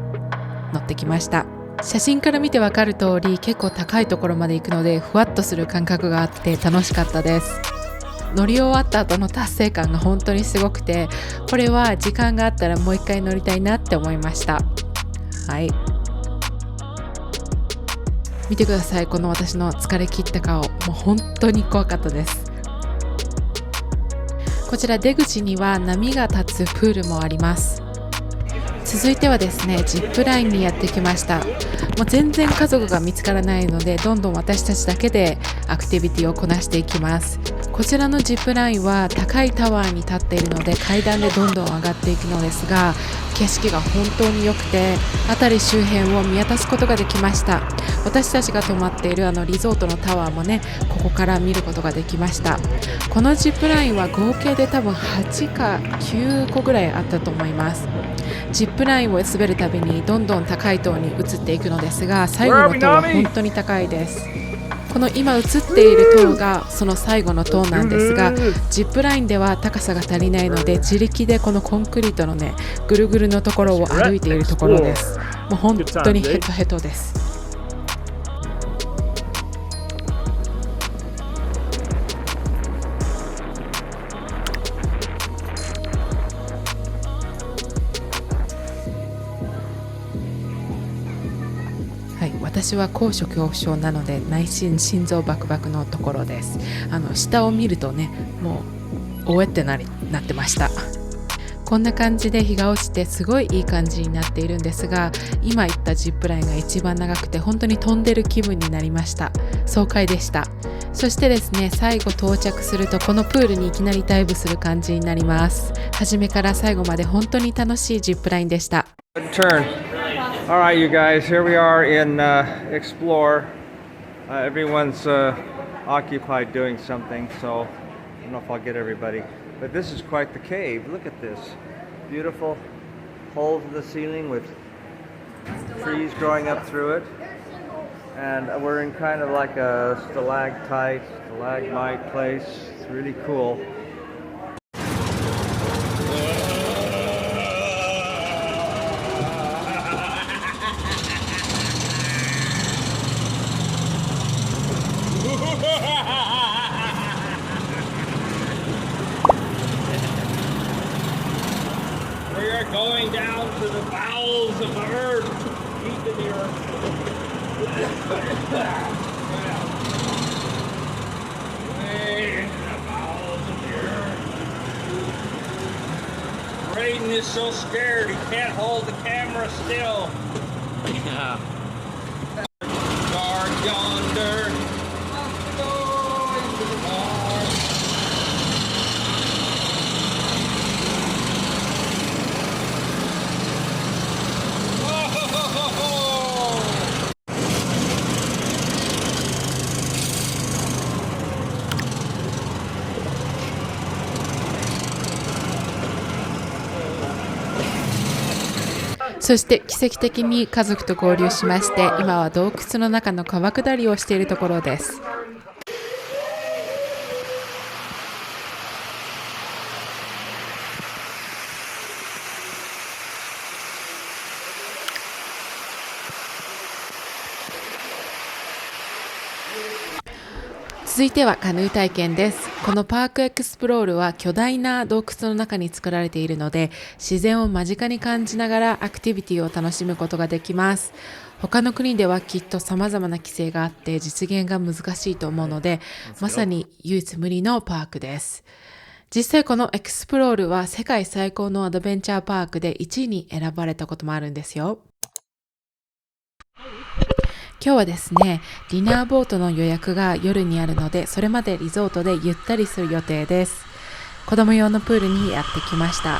乗ってきました。写真から見てわかる通り、結構高いところまで行くのでふわっとする感覚があって楽しかったです。乗り終わった後の達成感が本当にすごくて、これは時間があったらもう一回乗りたいなって思いました。はい、見てください、この私の疲れ切った顔、もう本当に怖かったです。こちら出口には波が立つプールもあります。続いてはですね、ジップラインにやってきました。もう全然家族が見つからないので、どんどん私たちだけでアクティビティをこなしていきます。こちらのジップラインは高いタワーに立っているので、階段でどんどん上がっていくのですが、景色が本当に良くて、辺り周辺を見渡すことができました。私たちが泊まっているリゾートのタワーもね、ここから見ることができました。このジップラインは合計で多分8か9個ぐらいあったと思います。ジップラインを滑るたびにどんどん高い塔に移っていくのですが、最後の塔は本当に高いです。この今映っている塔がその最後の塔なんですが、ジップラインでは高さが足りないので自力でこのコンクリートのねぐるぐるのところを歩いているところです。もう本当にヘトヘトです。私は高所恐怖症なので内心心臓バクバクのところです。下を見るとね、もうおえってなってました。こんな感じで日が落ちてすごいいい感じになっているんですが、今言ったジップラインが一番長くて本当に飛んでる気分になりました。爽快でした。そしてですね、最後到着するとこのプールにいきなりダイブする感じになります。初めから最後まで本当に楽しいジップラインでした。All right, you guys, here we are in Explore. Everyone's occupied doing something, so I don't know if I'll get everybody. But this is quite the cave. Look at this. Beautiful holes in the ceiling with trees growing up through it. And we're in kind of like a stalagmite place. It's really cool. We are going down to the bowels of the earth, deep in the earth. Way into the bowels of the earth. Braden is so scared he can't hold the camera still. Yeah. Dark yonder. Go into the dark. Oh. そして奇跡的に家族と合流しまして、今は洞窟の中の川下りをしているところです。続いてはカヌー体験です。このパークエクスプロールは巨大な洞窟の中に作られているので、自然を間近に感じながらアクティビティを楽しむことができます。他の国ではきっと様々な規制があって実現が難しいと思うので、まさに唯一無二のパークです。実際このエクスプロールは世界最高のアドベンチャーパークで1位に選ばれたこともあるんですよ。今日はですね、ディナーボートの予約が夜にあるので、それまでリゾートでゆったりする予定です。子供用のプールにやってきました。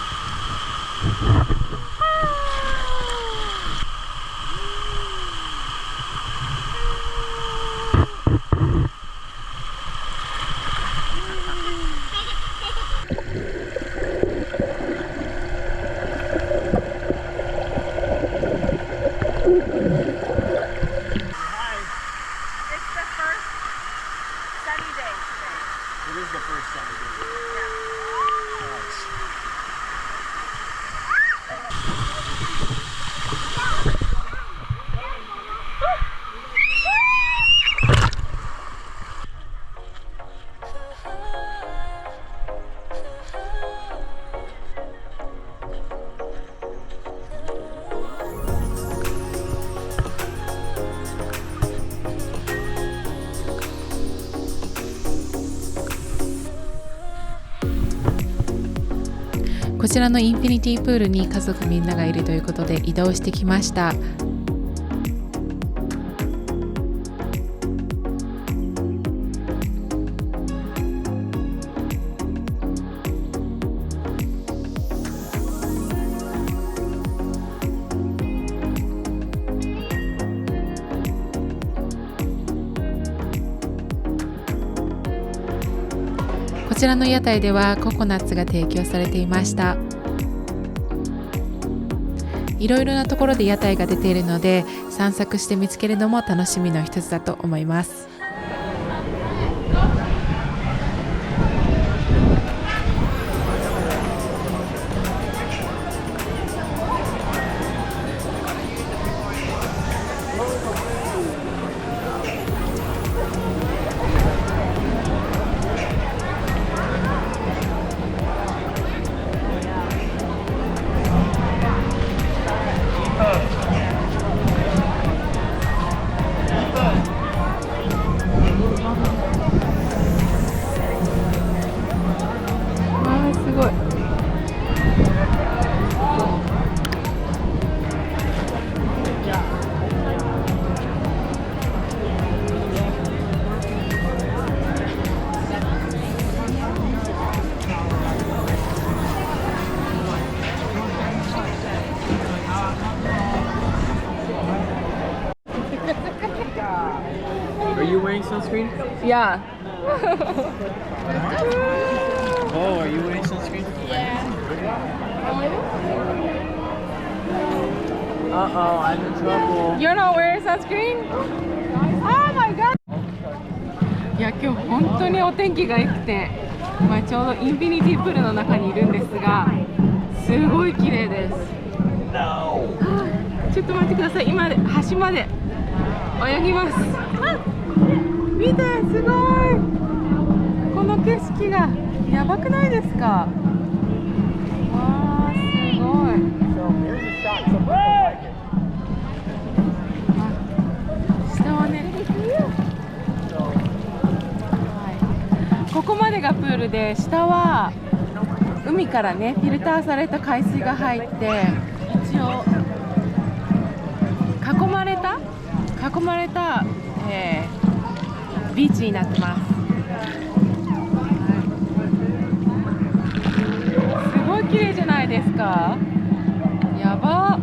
こちらのインフィニティプールに家族みんながいるということで移動してきました。こちらの屋台ではココナッツが提供されていました。いろいろなところで屋台が出ているので散策して見つけるのも楽しみの一つだと思います。sunscreen? Yeah. Oh, are you wearing sunscreen? Uh-oh, I'm in trouble. You're not wearing sunscreen? Oh my god! いや、今日本当にお天気が良くて、まあ、ちょうどインフィニティプールの中にいるんですが、すごい綺麗です。ちょっと待ってください。今端まで泳ぎます。見て、すごい。この景色がやばくないですか？わー、すごい。下はね、ここまでがプールで、下は海からねフィルターされた海水が入って、一応囲まれた、ビーチになってます。すごい綺麗じゃないですか？やば。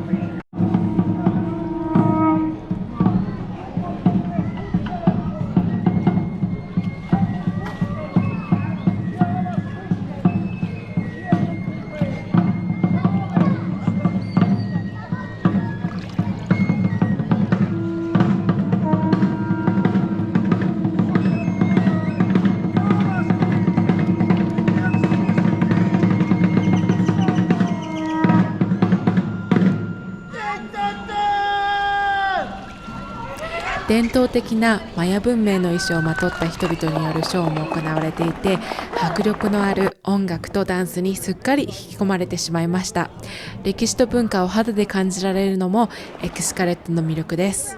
伝統的なマヤ文明の衣装をまとった人々によるショーも行われていて、迫力のある音楽とダンスにすっかり引き込まれてしまいました。歴史と文化を肌で感じられるのもエクスカレットの魅力です。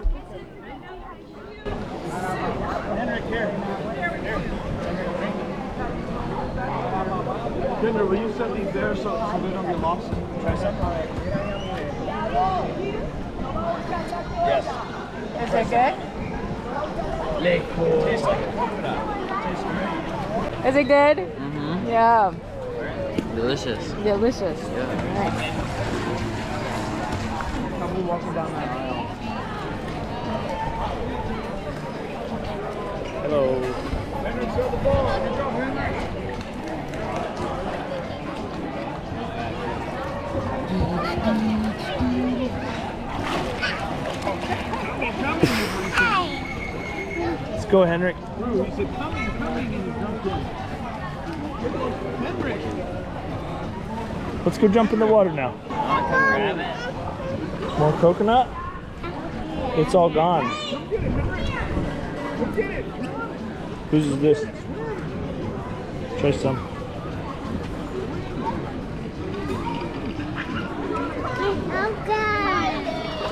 Will you set these there so they don't get lost? Try some. Yes. Is it good? Tastes like coconut. Tastes great. Is it good? Mm-hmm. Yeah. Delicious. Delicious. Yeah. Nice. Come we walking down that aisle. Hello. Henry, throw the ball. Good job, Henry. Let's go, Henrik. He said, coming, and he jumped in. Henrik! Let's go jump in the water now. Wanna come grab it? More coconut? It's all gone. Whose is this? Try some.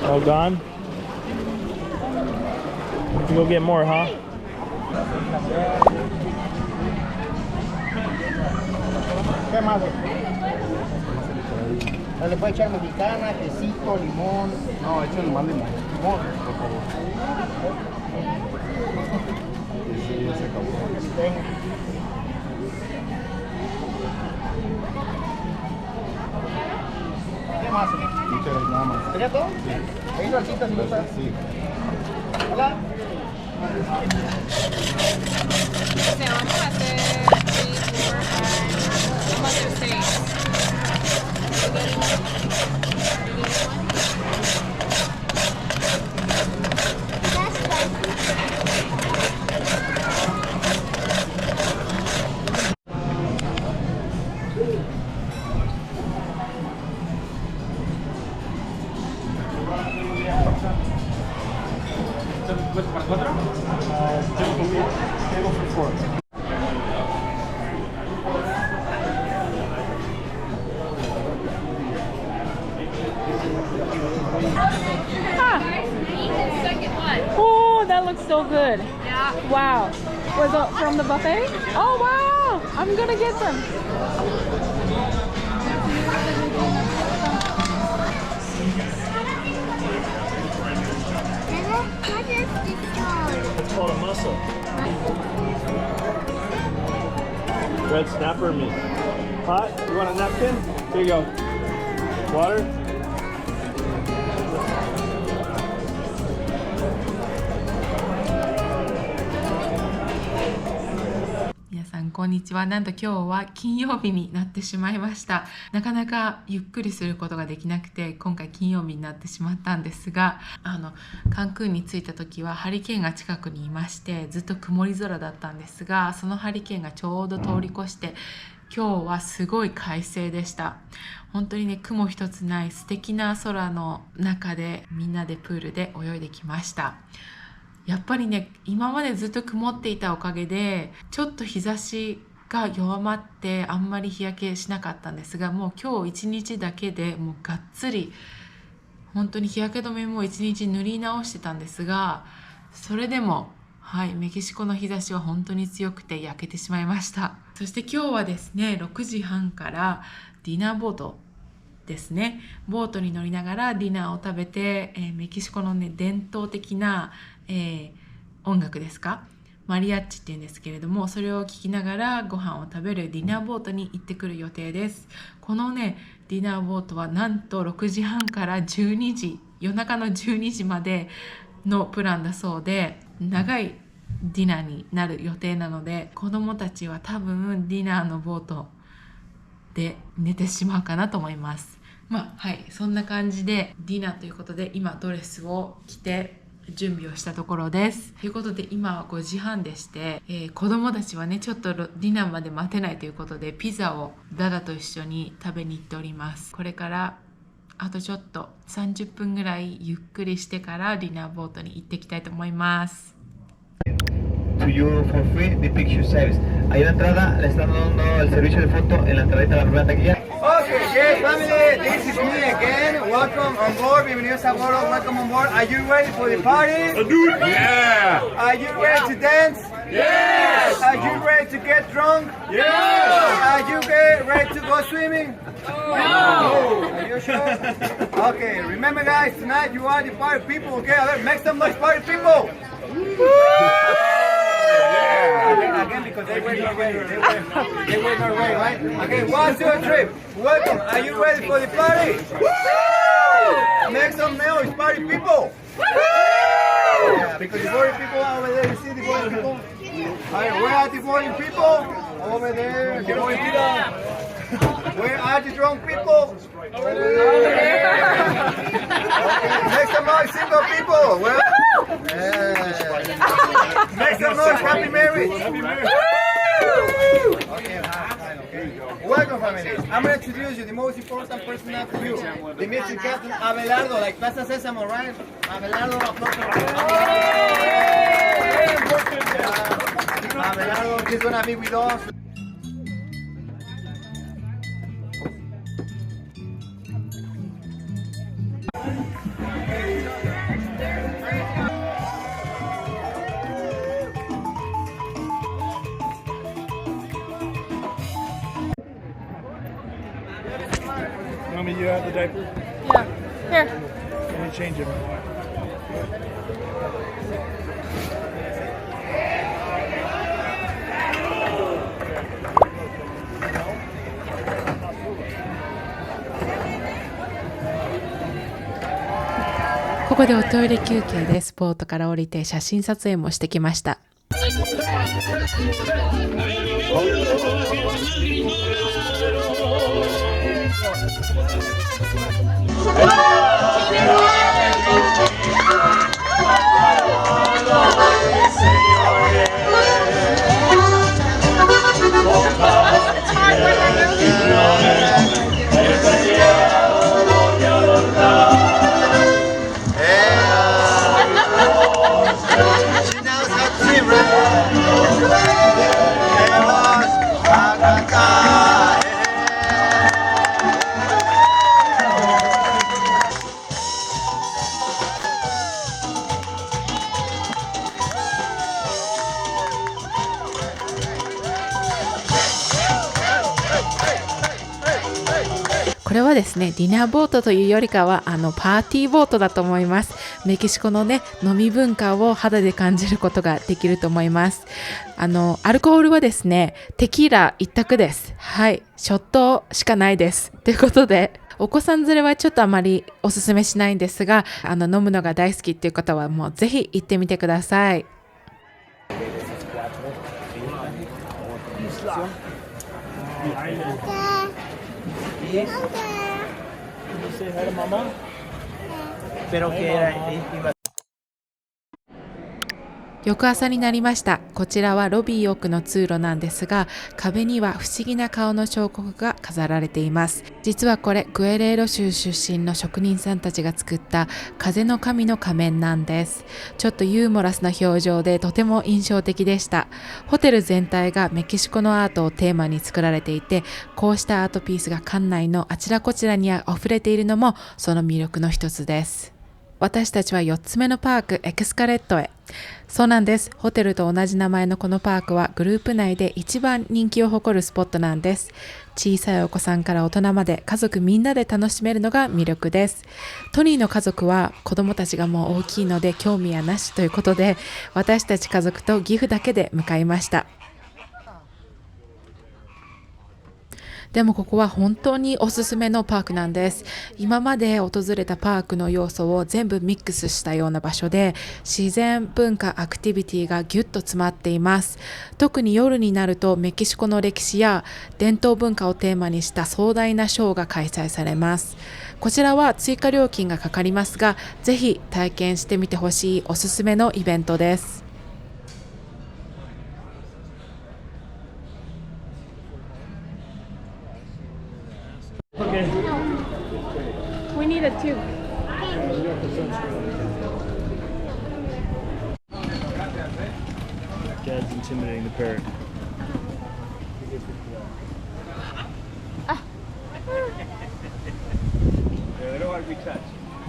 All gone? You can go get more, huh? ¿Qué más? ¿Le puede echar mexicana, quesito, limón? No, échale más limón. Limón, por favor. Sí, ya se acabó. ¿Qué más? Muchas gracias, nada más. ¿Ya todo? Sí. ¿Hay salsitas y cosas? Sí. Hola. Vamos a hacer 6. Table for 4. Oh, that looks so good. Yeah. Wow. Was it from the buffet? Oh, wow. I'm going to get some. It's called a mussel. Red snapper meat. Hot? You want a napkin? Here you go. Water? んこんにちは。なんと今日は金曜日になってしまいました。なかなかゆっくりすることができなくて、今回金曜日になってしまったんですが、カンクンに着いた時はハリケーンが近くにいまして、ずっと曇り空だったんですが、そのハリケーンがちょうど通り越して、今日はすごい快晴でした。本当にね、雲一つない素敵な空の中でみんなでプールで泳いできました。やっぱりね、今までずっと曇っていたおかげでちょっと日差しが弱まってあんまり日焼けしなかったんですが、もう今日一日だけでもうがっつり本当に日焼け止めも一日塗り直してたんですが、それでもメキシコの日差しは本当に強くて焼けてしまいました。そして今日はですね、6時半からディナーボートですね。ボートに乗りながらディナーを食べて、メキシコのね、伝統的な、音楽ですか、マリアッチっていうんですけれども、それを聴きながらご飯を食べるディナーボートに行ってくる予定です。このね、ディナーボートはなんと6時半から12時、夜中の12時までのプランだそうで、長いディナーになる予定なので、子供たちは多分ディナーのボートで寝てしまうかなと思います。そんな感じでディナーということで、今ドレスを着て準備をしたところです。ということで今は5時半でして、子供たちはね、ちょっとディナーまで待てないということで、ピザをダダと一緒に食べに行っております。これからあとちょっと30分ぐらいゆっくりしてからディナーボートに行ってきたいと思います。To you for free the picture service. Ahí en la entrada le están dando el servicio de foto en la entradita de la primera taquilla. Okay, yes, family, this is me again. Welcome on board. Bienvenidos a bordo. Welcome on board. Are you ready for the party? Yeah! Are you ready to dance? Yes! Are you ready to get drunk? Yes! Are you ready to go swimming? No! Are you sure? Okay, remember guys, tonight you are the party people. Okay, make some noise, party people! Again, because they were not ready. They were not ready, right? Okay, 1, 2, 3. Welcome. Are you ready for the party? Make some noise, party people. Yeah, because the boring people are over there. You see the boring people? Alright, where are the boring people? Over there. The boring people. Where are the drunk people? Over there. Okay, make some noise, single people. Where? Make some noise, happy marriage. Happy marriage. Okay, fine, okay. Welcome, family. I'm going to introduce you the most important person after you. The mission captain, Abelardo, like Plaza Sésamo, right? Abelardo, Abelardo, he's going to be with us. Mommy, you have the diaper? Yeah. Here. Let me change it. ここでおトイレ休憩でスポートから降りて写真撮影もしてきました。これはですね、ディナーボートというよりかはパーティーボートだと思います。メキシコのね、飲み文化を肌で感じることができると思います。アルコールはですね、テキーラ一択です。はい、ショットしかないです。ということで、お子さん連れはちょっとあまりおすすめしないんですが、飲むのが大好きっていう方はもうぜひ行ってみてください。invitation. Yes. Say hi to Mama. Pero que iba.翌朝になりました。こちらはロビー奥の通路なんですが、壁には不思議な顔の彫刻が飾られています。実はこれグエレーロ州出身の職人さんたちが作った風の神の仮面なんです。ちょっとユーモラスな表情でとても印象的でした。ホテル全体がメキシコのアートをテーマに作られていて、こうしたアートピースが館内のあちらこちらに溢れているのもその魅力の一つです。私たちは4つ目のパークエクスカレットへ。そうなんです。ホテルと同じ名前のこのパークはグループ内で一番人気を誇るスポットなんです。小さいお子さんから大人まで家族みんなで楽しめるのが魅力です。トニーの家族は子供たちがもう大きいので興味はなしということで、私たち家族とギフだけで向かいました。でもここは本当におすすめのパークなんです。今まで訪れたパークの要素を全部ミックスしたような場所で、自然、文化、アクティビティがギュッと詰まっています。特に夜になるとメキシコの歴史や伝統文化をテーマにした壮大なショーが開催されます。こちらは追加料金がかかりますが、ぜひ体験してみてほしいおすすめのイベントです。Okay. We need a tube. Dad's intimidating the parrot. They don't want to be touched.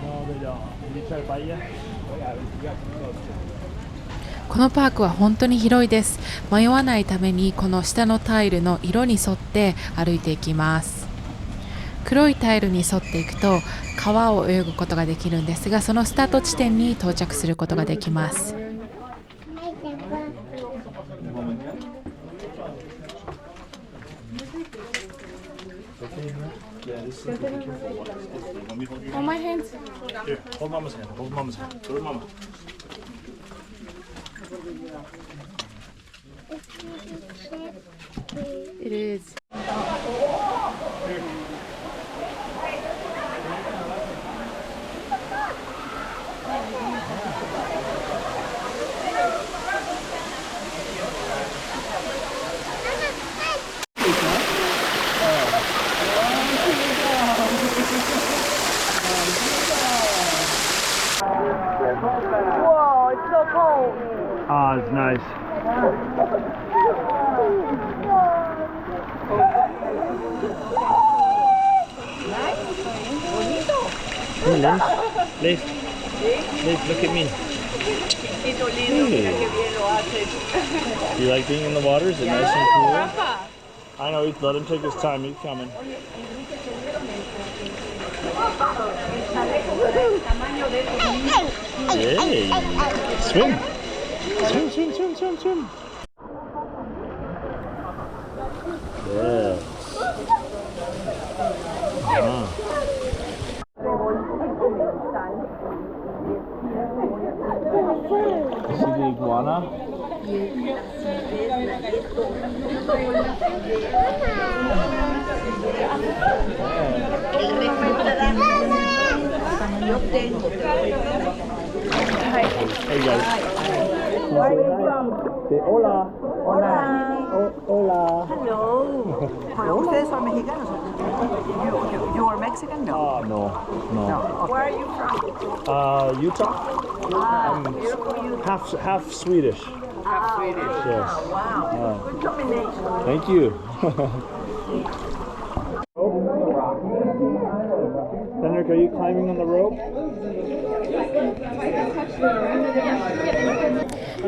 No, they don't. Did he try to bite you? Yeah, you got too close to it. このパークは本当に広いです。迷わないためにこの下のタイルの色に沿って歩いていきます。黒いタイルに沿っていくと川を泳ぐことができるんですが、そのスタート地点に到着することができます。On my hands. Here, hold Mama's hand. Hold Mama's hand. Go to Mama. It is. Whoa, it's so cold. Ah, it's nice. Hey, Liz. Liz, look at me. Hey. You like being in the water? Is it nice and cool? I know, let him take his time. He's coming. Hey. Swim. Swim, swim, swim, swim, swim. Yeah. You see the iguana? Hey guys. Where are you from? Say hola. Hola. Hola. Hello. Ustedes son mexicanos. You are Mexican? No. No. Where are you from? Utah. I'm half Swedish. Half Swedish. Yes. Wow. Good combination. Thank you. Henrik, are you climbing on the rope?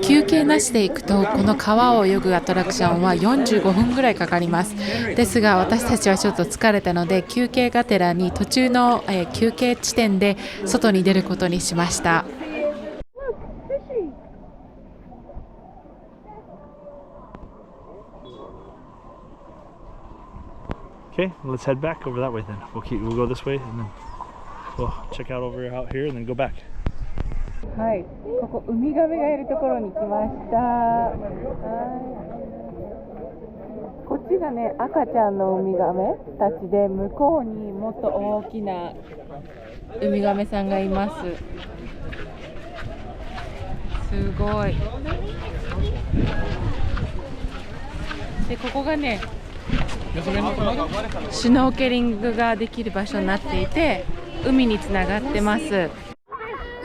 休憩なしで行くとこの川を泳ぐアトラクションは45分ぐらいかかります。ですが私たちはちょっと疲れたので休憩がてらに途中の、休憩地点で外に出ることにしました。Okay, let's head back over that way then. We'll go this way and then we'll check out over out here and then go back. はい、ここウミガメがいるところに来ました。はい。ちがね、赤ちゃんのウミガメたちで、向こうにもっと大きなウミガメさんがいます。すごい。で、ここがね、シュノーケリングができる場所になっていて、海につながってます。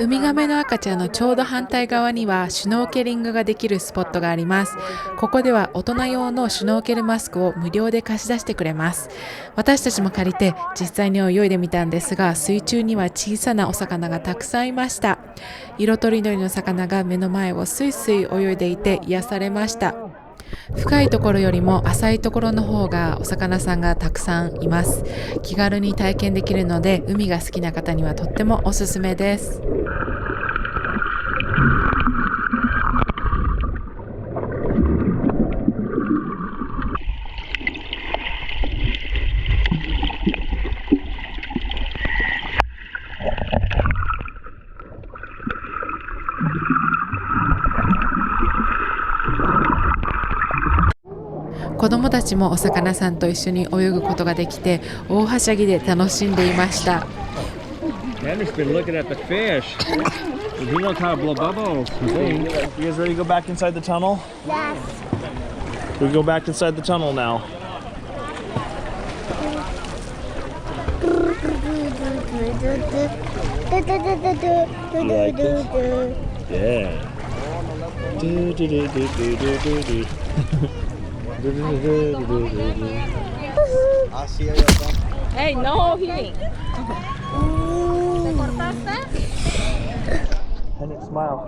ウミガメの赤ちゃんのちょうど反対側にはシュノーケリングができるスポットがあります。ここでは大人用のシュノーケルマスクを無料で貸し出してくれます。私たちも借りて実際に泳いでみたんですが、水中には小さなお魚がたくさんいました。色とりどりの魚が目の前をスイスイ泳いでいて癒されました。深いところよりも浅いところの方がお魚さんがたくさんいます。気軽に体験できるので、海が好きな方にはとってもおすすめです。子供たちもお魚さんと一緒に泳ぐことができて、大はしゃぎで楽しんでいました。Henry's been looking at the fish. He knows how to blow bubbles. You guys ready to go back inside the tunnel? Yes. We go back inside the tunnel now. You like this? Yeah. Hey, no hitting. Henry, smile.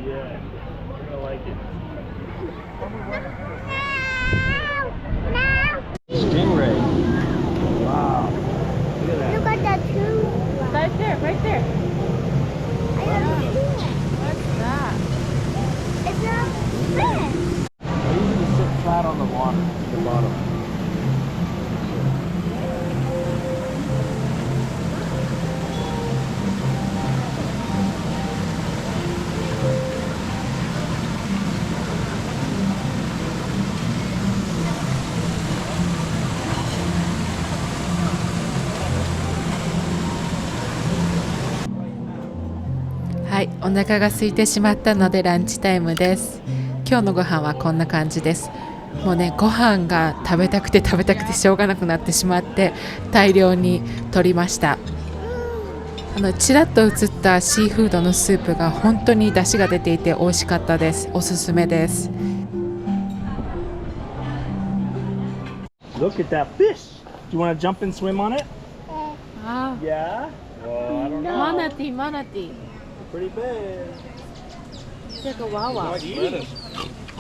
Yeah, I like it. Stingray. Wow. Look at that. Look at that too. Right there, right there. I don't see it. What's that? It's a fish. I usually sit flat on the water, at the bottom.はい、お腹が空いてしまったのでランチタイムです。今日のご飯はこんな感じです。もうね、ご飯が食べたくてしょうがなくなってしまって大量に取りました。ちらっと映ったシーフードのスープが本当に出汁が出ていて美味しかったです。おすすめです。Look at that fish. Do you want to jump and swim on it? Ah, Yeah? Well, I don't know. manatee, manatee. Pretty big. It's like a wawa. He's eating.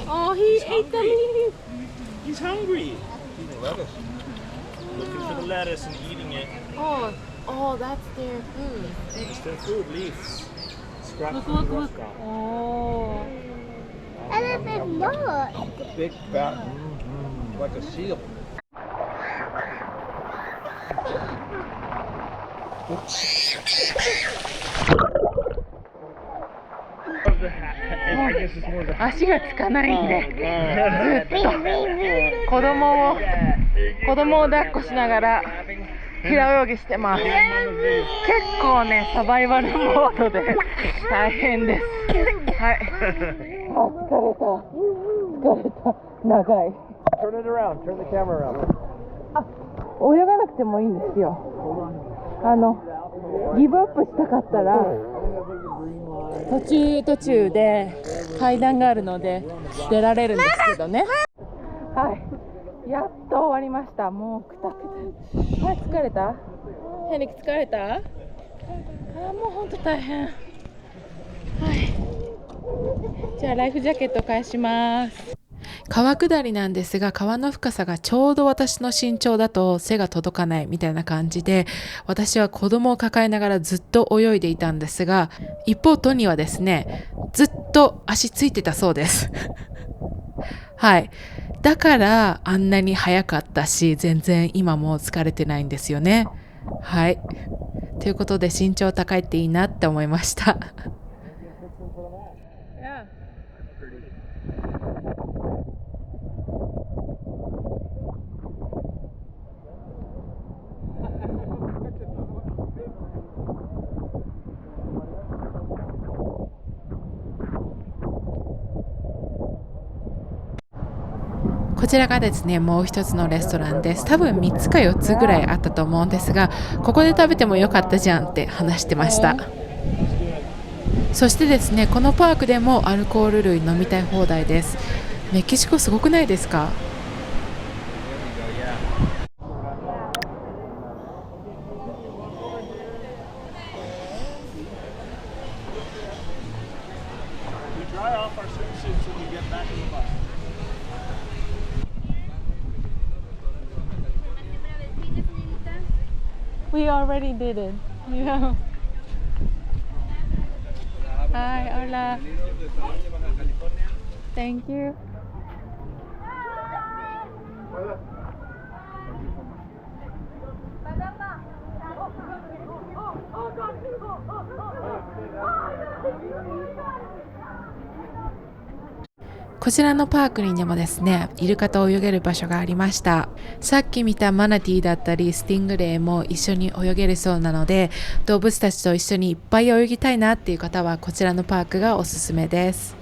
Oh, he ate the leaf. He's hungry. Eating lettuce. Looking for the lettuce and eating it. Oh, that's their food. It's their food, leaves. Scraps Look, from look, the look. restaurant. Oh. Elephant, look. Big fat, like a seal. I guess it's more the 足がつかないんで、ずっと子供を抱っこしながら平泳ぎしてます。結構ね、サバイバルモードで大変です。はい。疲れた。長い。Turn it around. Turn the camera around. 泳がなくてもいいんですよ。ギブアップしたかったら途中で階段があるので出られるんですけどね。はい、やっと終わりました。もうくたくた。はい、疲れた？ヘニック疲れた？もうほんと大変。はい、じゃあライフジャケット返します。川下りなんですが、川の深さがちょうど私の身長だと背が届かないみたいな感じで、私は子供を抱えながらずっと泳いでいたんですが、一方トニーはですね、ずっと足ついてたそうです。はい。だからあんなに速かったし、全然今も疲れてないんですよね。はい。ということで身長高いっていいなって思いました。こちらがですね、もう一つのレストランです。多分3つか4つぐらいあったと思うんですが、ここで食べてもよかったじゃんって話してました。そしてですね、このパークでもアルコール類飲みたい放題です。メキシコすごくないですか？We already did it. Yeah. Hi, hola. Thank you. Oh, こちらのパークにもですね、イルカと泳げる場所がありました。さっき見たマナティーだったりスティングレイも一緒に泳げるそうなので、動物たちと一緒にいっぱい泳ぎたいなっていう方はこちらのパークがおすすめです。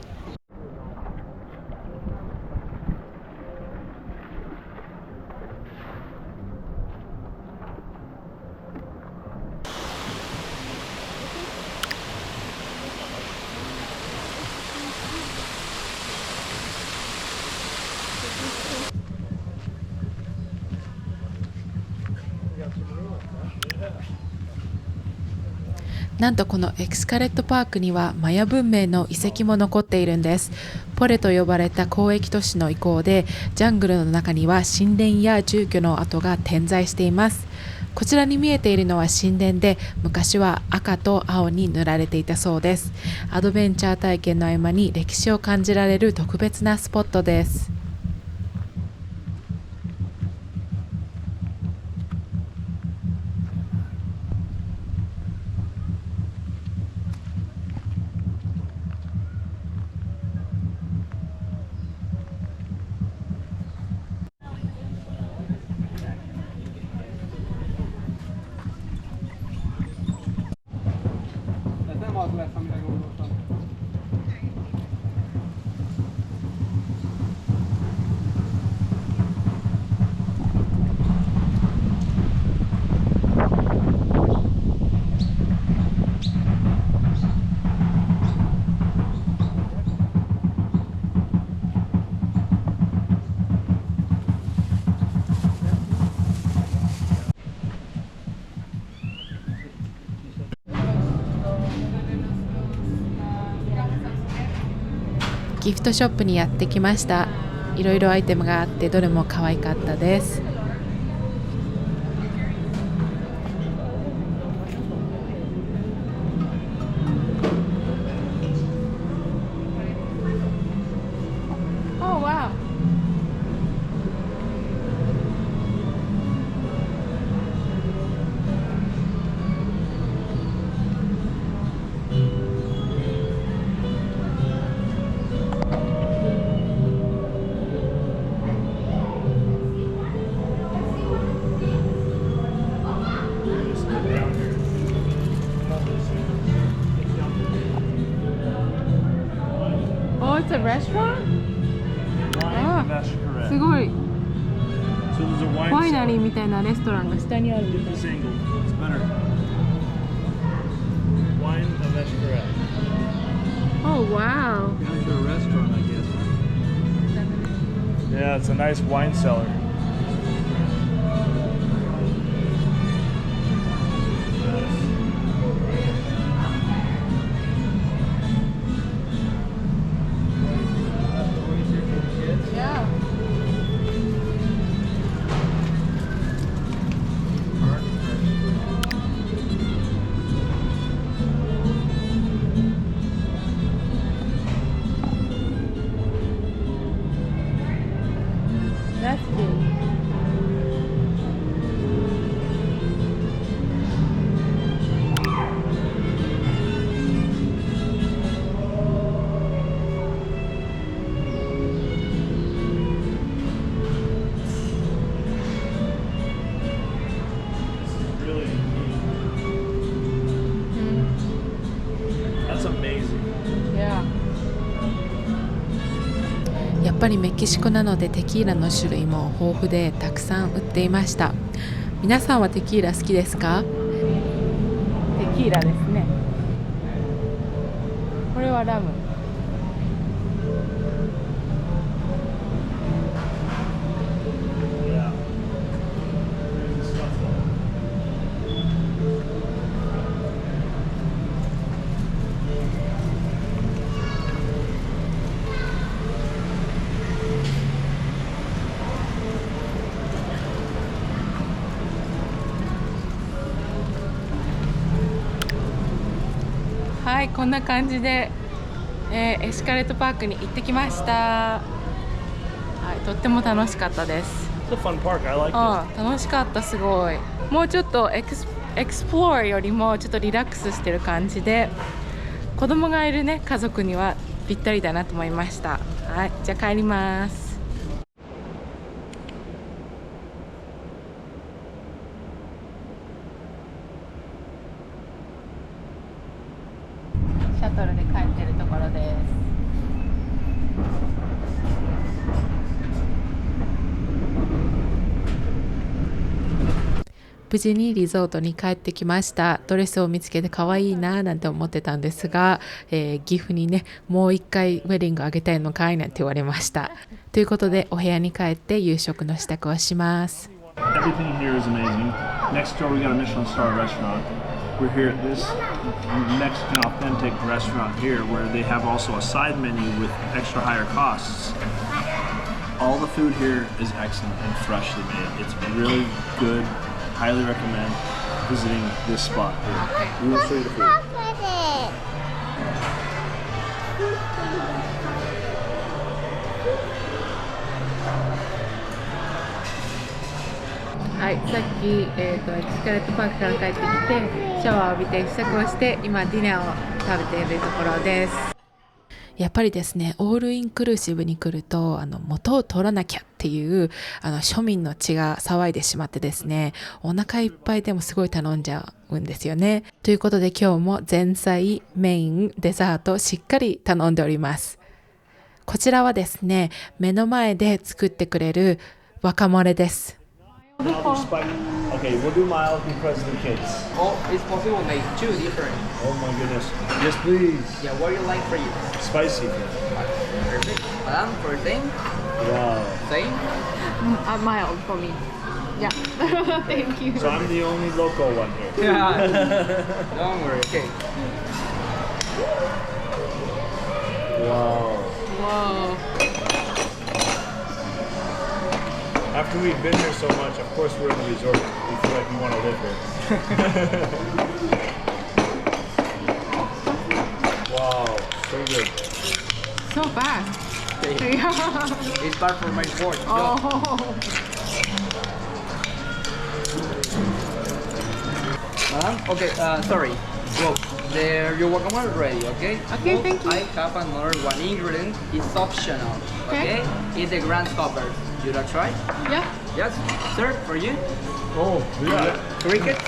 なんとこのエクスカレットパークにはマヤ文明の遺跡も残っているんです。ポレと呼ばれた交易都市の遺構で、ジャングルの中には神殿や住居の跡が点在しています。こちらに見えているのは神殿で、昔は赤と青に塗られていたそうです。アドベンチャー体験の合間に歴史を感じられる特別なスポットです。ギフトショップにやってきました。いろいろアイテムがあってどれも可愛かったです。Oh, wow. Oh, it's a restaurant? Ah, すごい。ワイナリーみたいなレストランが下にあるみたい。Oh, wow. Yeah, it's a nice wine cellar. ぱりメキシコなのでテキーラの種類も豊富でたくさん売っていました。皆さんはテキーラ好きですか？テキーラですね。これはラム。はい、こんな感じで、エスカレートパークに行ってきました。はい、とっても楽しかったです。It's a fun park. I like it. 楽しかった、すごい。もうちょっとエクスプローよりもちょっとリラックスしてる感じで、子供がいるね家族にはぴったりだなと思いました。はい、じゃあ帰ります。シャトルで帰ってるところです。無事にリゾートに帰ってきました。ドレスを見つけて可愛いななんて思ってたんですが、岐阜にねもう一回ウェディングあげたいのかいなんて言われました。ということでお部屋に帰って夕食の支度をします。 Everything here is amazing. Next door we got a Michelin star restaurant. We're here at this Mexican authentic restaurant here where they have also a side menu with extra higher costs. All the food here is excellent and freshly made. It's really good. Highly recommend visiting this spot here. We will show you the food. はい、さっき、エスカレートパークから帰ってきてシャワーを浴びて支度をして今ディナーを食べているところです。やっぱりですねオールインクルーシブに来ると元を取らなきゃっていう庶民の血が騒いでしまってですねお腹いっぱいでもすごい頼んじゃうんですよね。ということで今日も前菜メインデザートしっかり頼んでおります。こちらはですね目の前で作ってくれるワカモレです。Okay, we'll do mild because of the kids. Oh, it's possible to make two different. Oh my goodness. Yes, please. Yeah, what do you like for you? Spicy. Perfect. Madam, for same? Wow. Same? Mild for me. Yeah. Thank you. So I'm the only local one here. Yeah. Don't worry. Okay. Wow. Wow. After we've been here so much, of course we're in the resort. We feel like we want to live here. Wow, so good. So fast. It's part for my sport. Oh. Okay, sorry. Well, there your guacamole is ready, okay? Okay, well, thank you. I have another one ingredient. It's optional, okay? It's a grasshopper. You wanna try? Yeah. Yes, sir, for you. Oh, yeah. Cricket?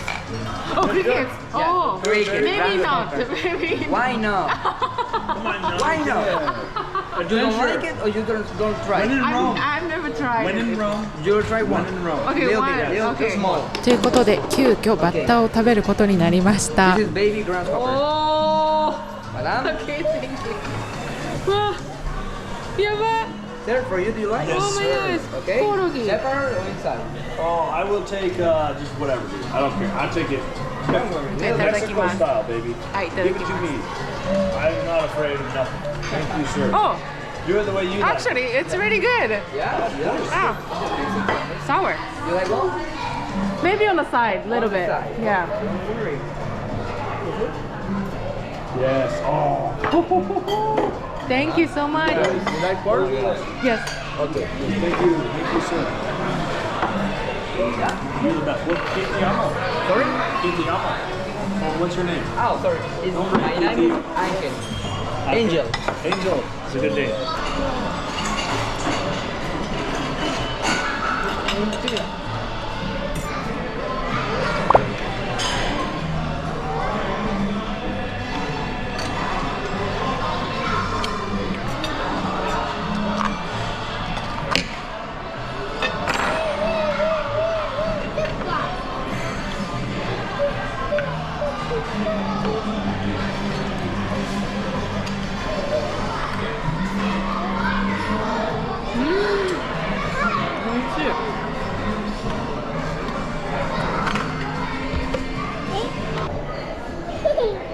Oh, cricket. Oh, cricket. Maybe not. grasshopper. Maybe. Why not? Come on now. Why not? You don't like it or you don't try? When in Rome. I've never tried. When in it. Rome. You'll try one. When in Rome. Okay, Little one. bit, little Okay. too small. ということで急遽バッタを食べることになりました。 This is baby grasshopper. Oh. Madam? Okay, thank you. わあ、やば。 Sir, for you, do you like? Yes, Oh my sir. gosh. Okay. Koorogi. Separate or inside? Oh, I will take just whatever, dude. I don't care. I'll take it. Don't worry. Mexico Itadakimasu. style, baby. Hi, Give it to me. I'm not afraid of nothing. Thank you, sir. Oh, Do it the way you like. actually, it's really good. Yeah, yeah. Ah, sour. You like both? Maybe on the side, a little bit. Side. Yeah. Don't worry. Yes. Oh. Thank you so much. You like pork? Yes. Okay. Thank you. Thank you, sir. You're the best. What? Kitiamo. Sorry? Kitiamo. Oh, what's your name? Oh, sorry. It's my name is Angel. Angel. Angel. It's a good name.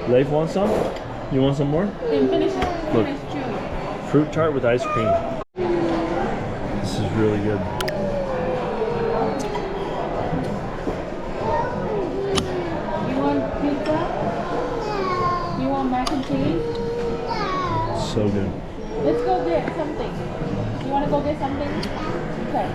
Leif wants some? You want some more? Look, fruit tart with ice cream. This is really good. You want pizza? You want mac and cheese? So good. Let's go get something. You want to go get something? Okay.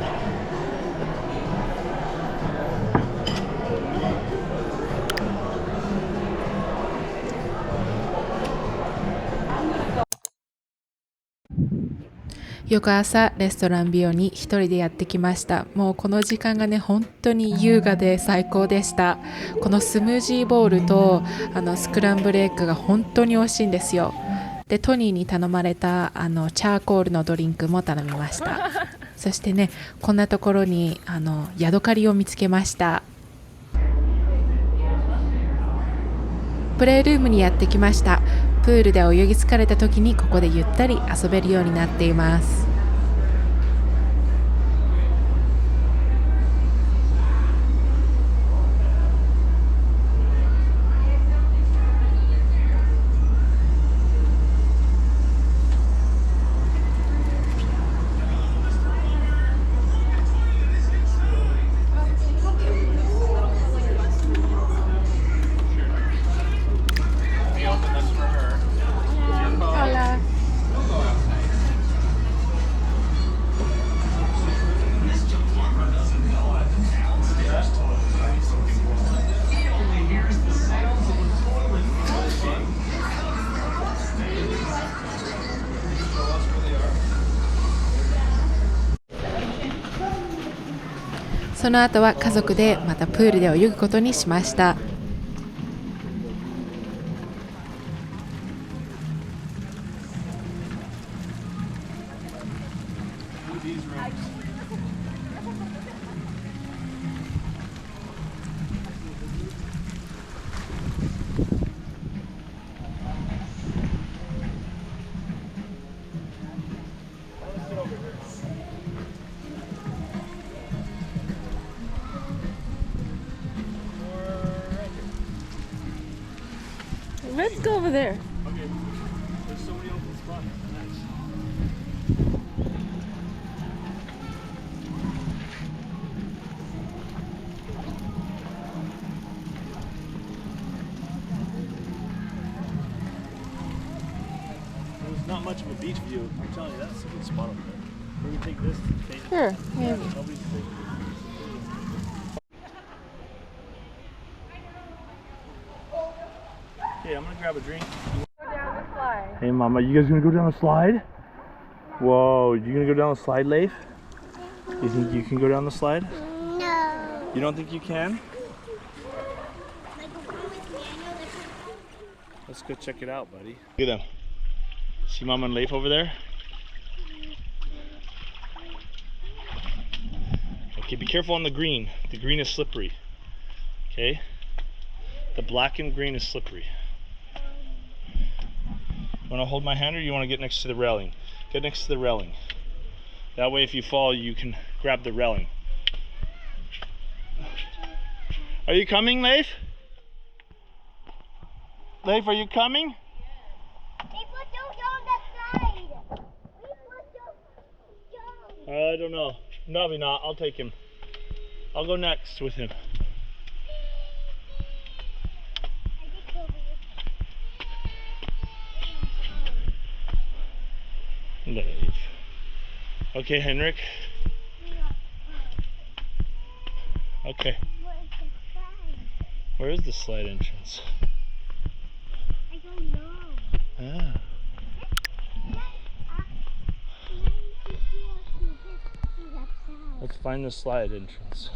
翌朝レストランビオに一人でやってきました。もうこの時間がね本当に優雅で最高でした。このスムージーボウルとスクランブルエッグが本当に美味しいんですよ。でトニーに頼まれたチャーコールのドリンクも頼みました。そしてねこんなところにヤドカリを見つけました。プレイルームにやってきました。プールで泳ぎ疲れた時にここでゆったり遊べるようになっています。その後は家族でまたプールで泳ぐことにしました。Let's go over there. Okay. There's so many open spots. Nice. There's not much of a beach view. I'm telling you, that's a good spot over there. We're gonna take this. Sure, maybe. Okay, I'm gonna grab a drink. Go down the slide. Hey Mama, you guys gonna go down the slide? Whoa, you gonna go down the slide, Leif? You think you can go down the slide? No. You don't think you can? Let's go check it out, buddy. Look at them. See Mama and Leif over there? Okay, be careful on the green. The green is slippery. Okay? The black and green is slippery. Want to hold my hand or you want to get next to the railing? Get next to the railing. That way if you fall you can grab the railing. Are you coming, Leif? Leif, are you coming? I don't know. Probably not. I'll take him. I'll go next with him. Leif. Okay, Henrik. Okay. Where is the slide entrance? I don't know. Ah. Let's find the slide entrance.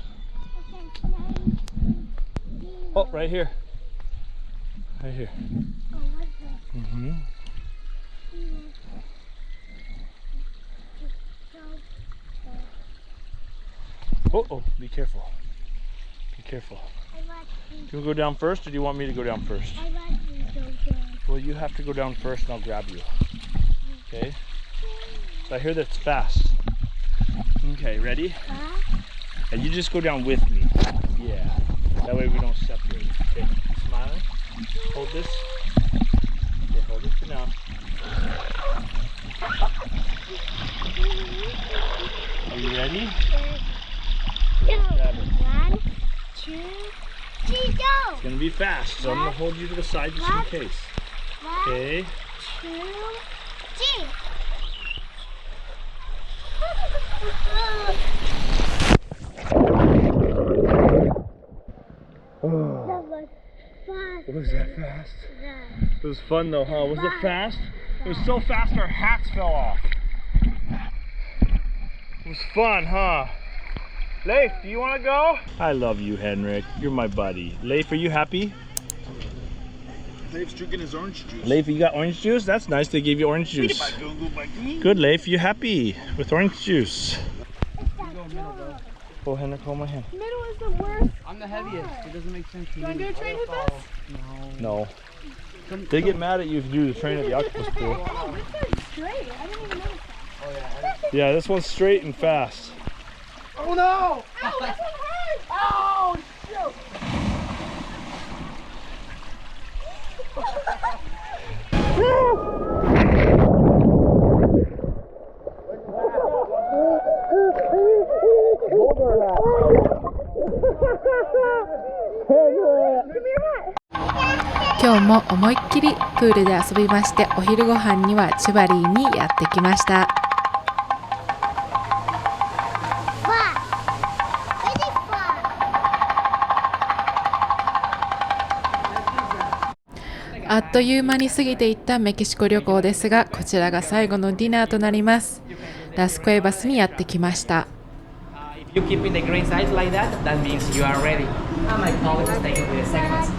Oh, right here. Right here. Mm-hmm. Oh, be careful. Be careful. Do you want to go down first, or do you want me to go down first? I want you to go down. Well, you have to go down first, and I'll grab you. Okay? So I hear that it's fast. Okay, ready? And you just go down with me. Yeah. That way we don't separate. Okay, smiling. Hold this. Okay, hold it for now. Are you ready? Grab it. 1, 2, 3, go! It's gonna be fast, so I'm gonna hold you to the side just in case. 1, Okay. 2, 3. That was fast. Was that fast? It was fun though, huh? Was it fast? It was so fast our hats fell off. It was fun, huh? Leif, do you want to go? I love you, Henrik. You're my buddy. Leif, are you happy? Leif's drinking his orange juice. Leif, you got orange juice? That's nice. They gave you orange juice. Good, Leif. You happy with orange juice? Oh, Henrik, hold my hand. Middle is the worst. I'm the heaviest. It doesn't make sense to me. Do I do a train with us? No. They get mad at you if you do the train at the octopus pool. Oh, this one's straight. I didn't even notice that. Yeah, this one's straight and fast. Oh no! Ow, this one hurts! Oh shoot!今日も思いっきりプールで遊びまして、お昼ご飯にはチュバリーにやってきました。あっという間に過ぎていったメキシコ旅行ですが、こちらが最後のディナーとなります。ラスクエバスにやってきました。You keep in the green size like that, that means you are ready. My colleagues stay with the segments.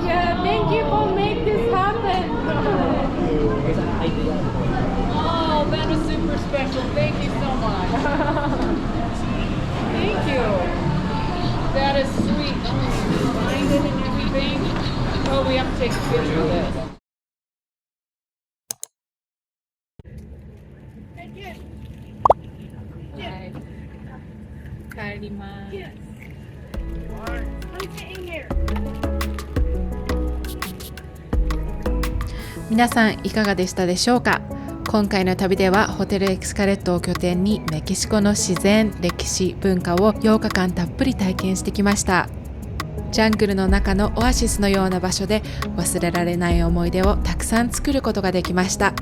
Yeah, thank you for making this happen. Oh, that was super special. Thank you so much. Thank you. That is sweet. Find it and everything. Oh, we have to take a picture of this. Hi. 帰ります。Yes. I'm sitting here. 皆さんいかがでしたでしょうか。今回の旅ではホテルエクスカレットを拠点にメキシコの自然、歴史、文化を8日間たっぷり体験してきました。ジャングルの中のオアシスのような場所で忘れられない思い出をたくさん作ることができました。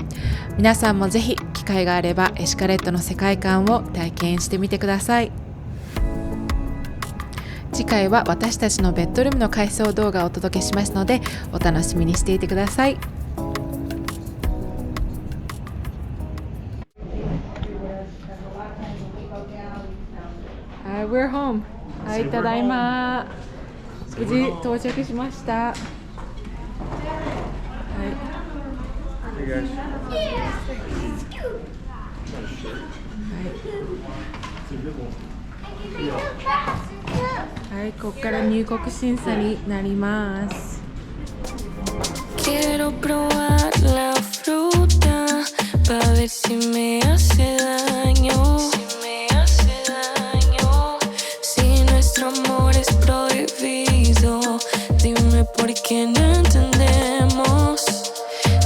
皆さんもぜひ機会があればエシカレットの世界観を体験してみてください。次回は私たちのベッドルームの改装動画をお届けしますので、お楽しみにしていてください。We're home. はい、ただいま。無事到着しました。はい。はい、ここから入国審査になります。Quiero probar la fruta para ver si me hace daño. Amor es prohibido, dime por qué no entendemos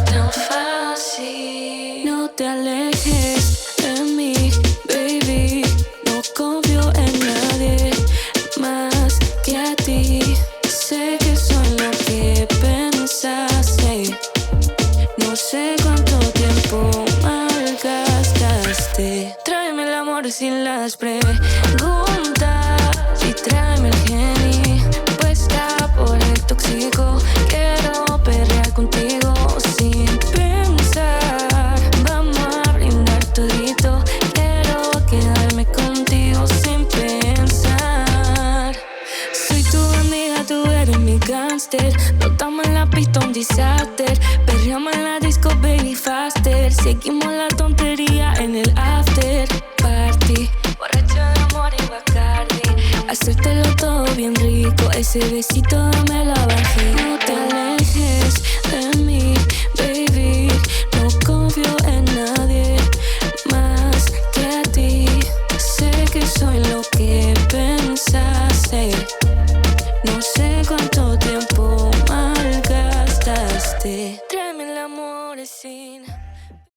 tan fácil. No te alejes de mí, baby, no confío en nadie más que a ti. Sé que soy lo que pensaste, no sé cuánto tiempo malgastaste. Tráeme el amor sin las preguntas. Y tráeme el geni, puesta por el tóxico. Quiero perrear contigo sin pensar. Vamos a brindar todito. Quiero quedarme contigo sin pensar. Soy tu amiga, tú eres mi gangster. Notamos en la pista un disaster. Perreamos en la disco, baby, faster. Seguimos la tontería en el after party. Borracho de amor y Bacardi. Hacértelo todo bien rico, ese besito dame la bajé. No te alejes de mí,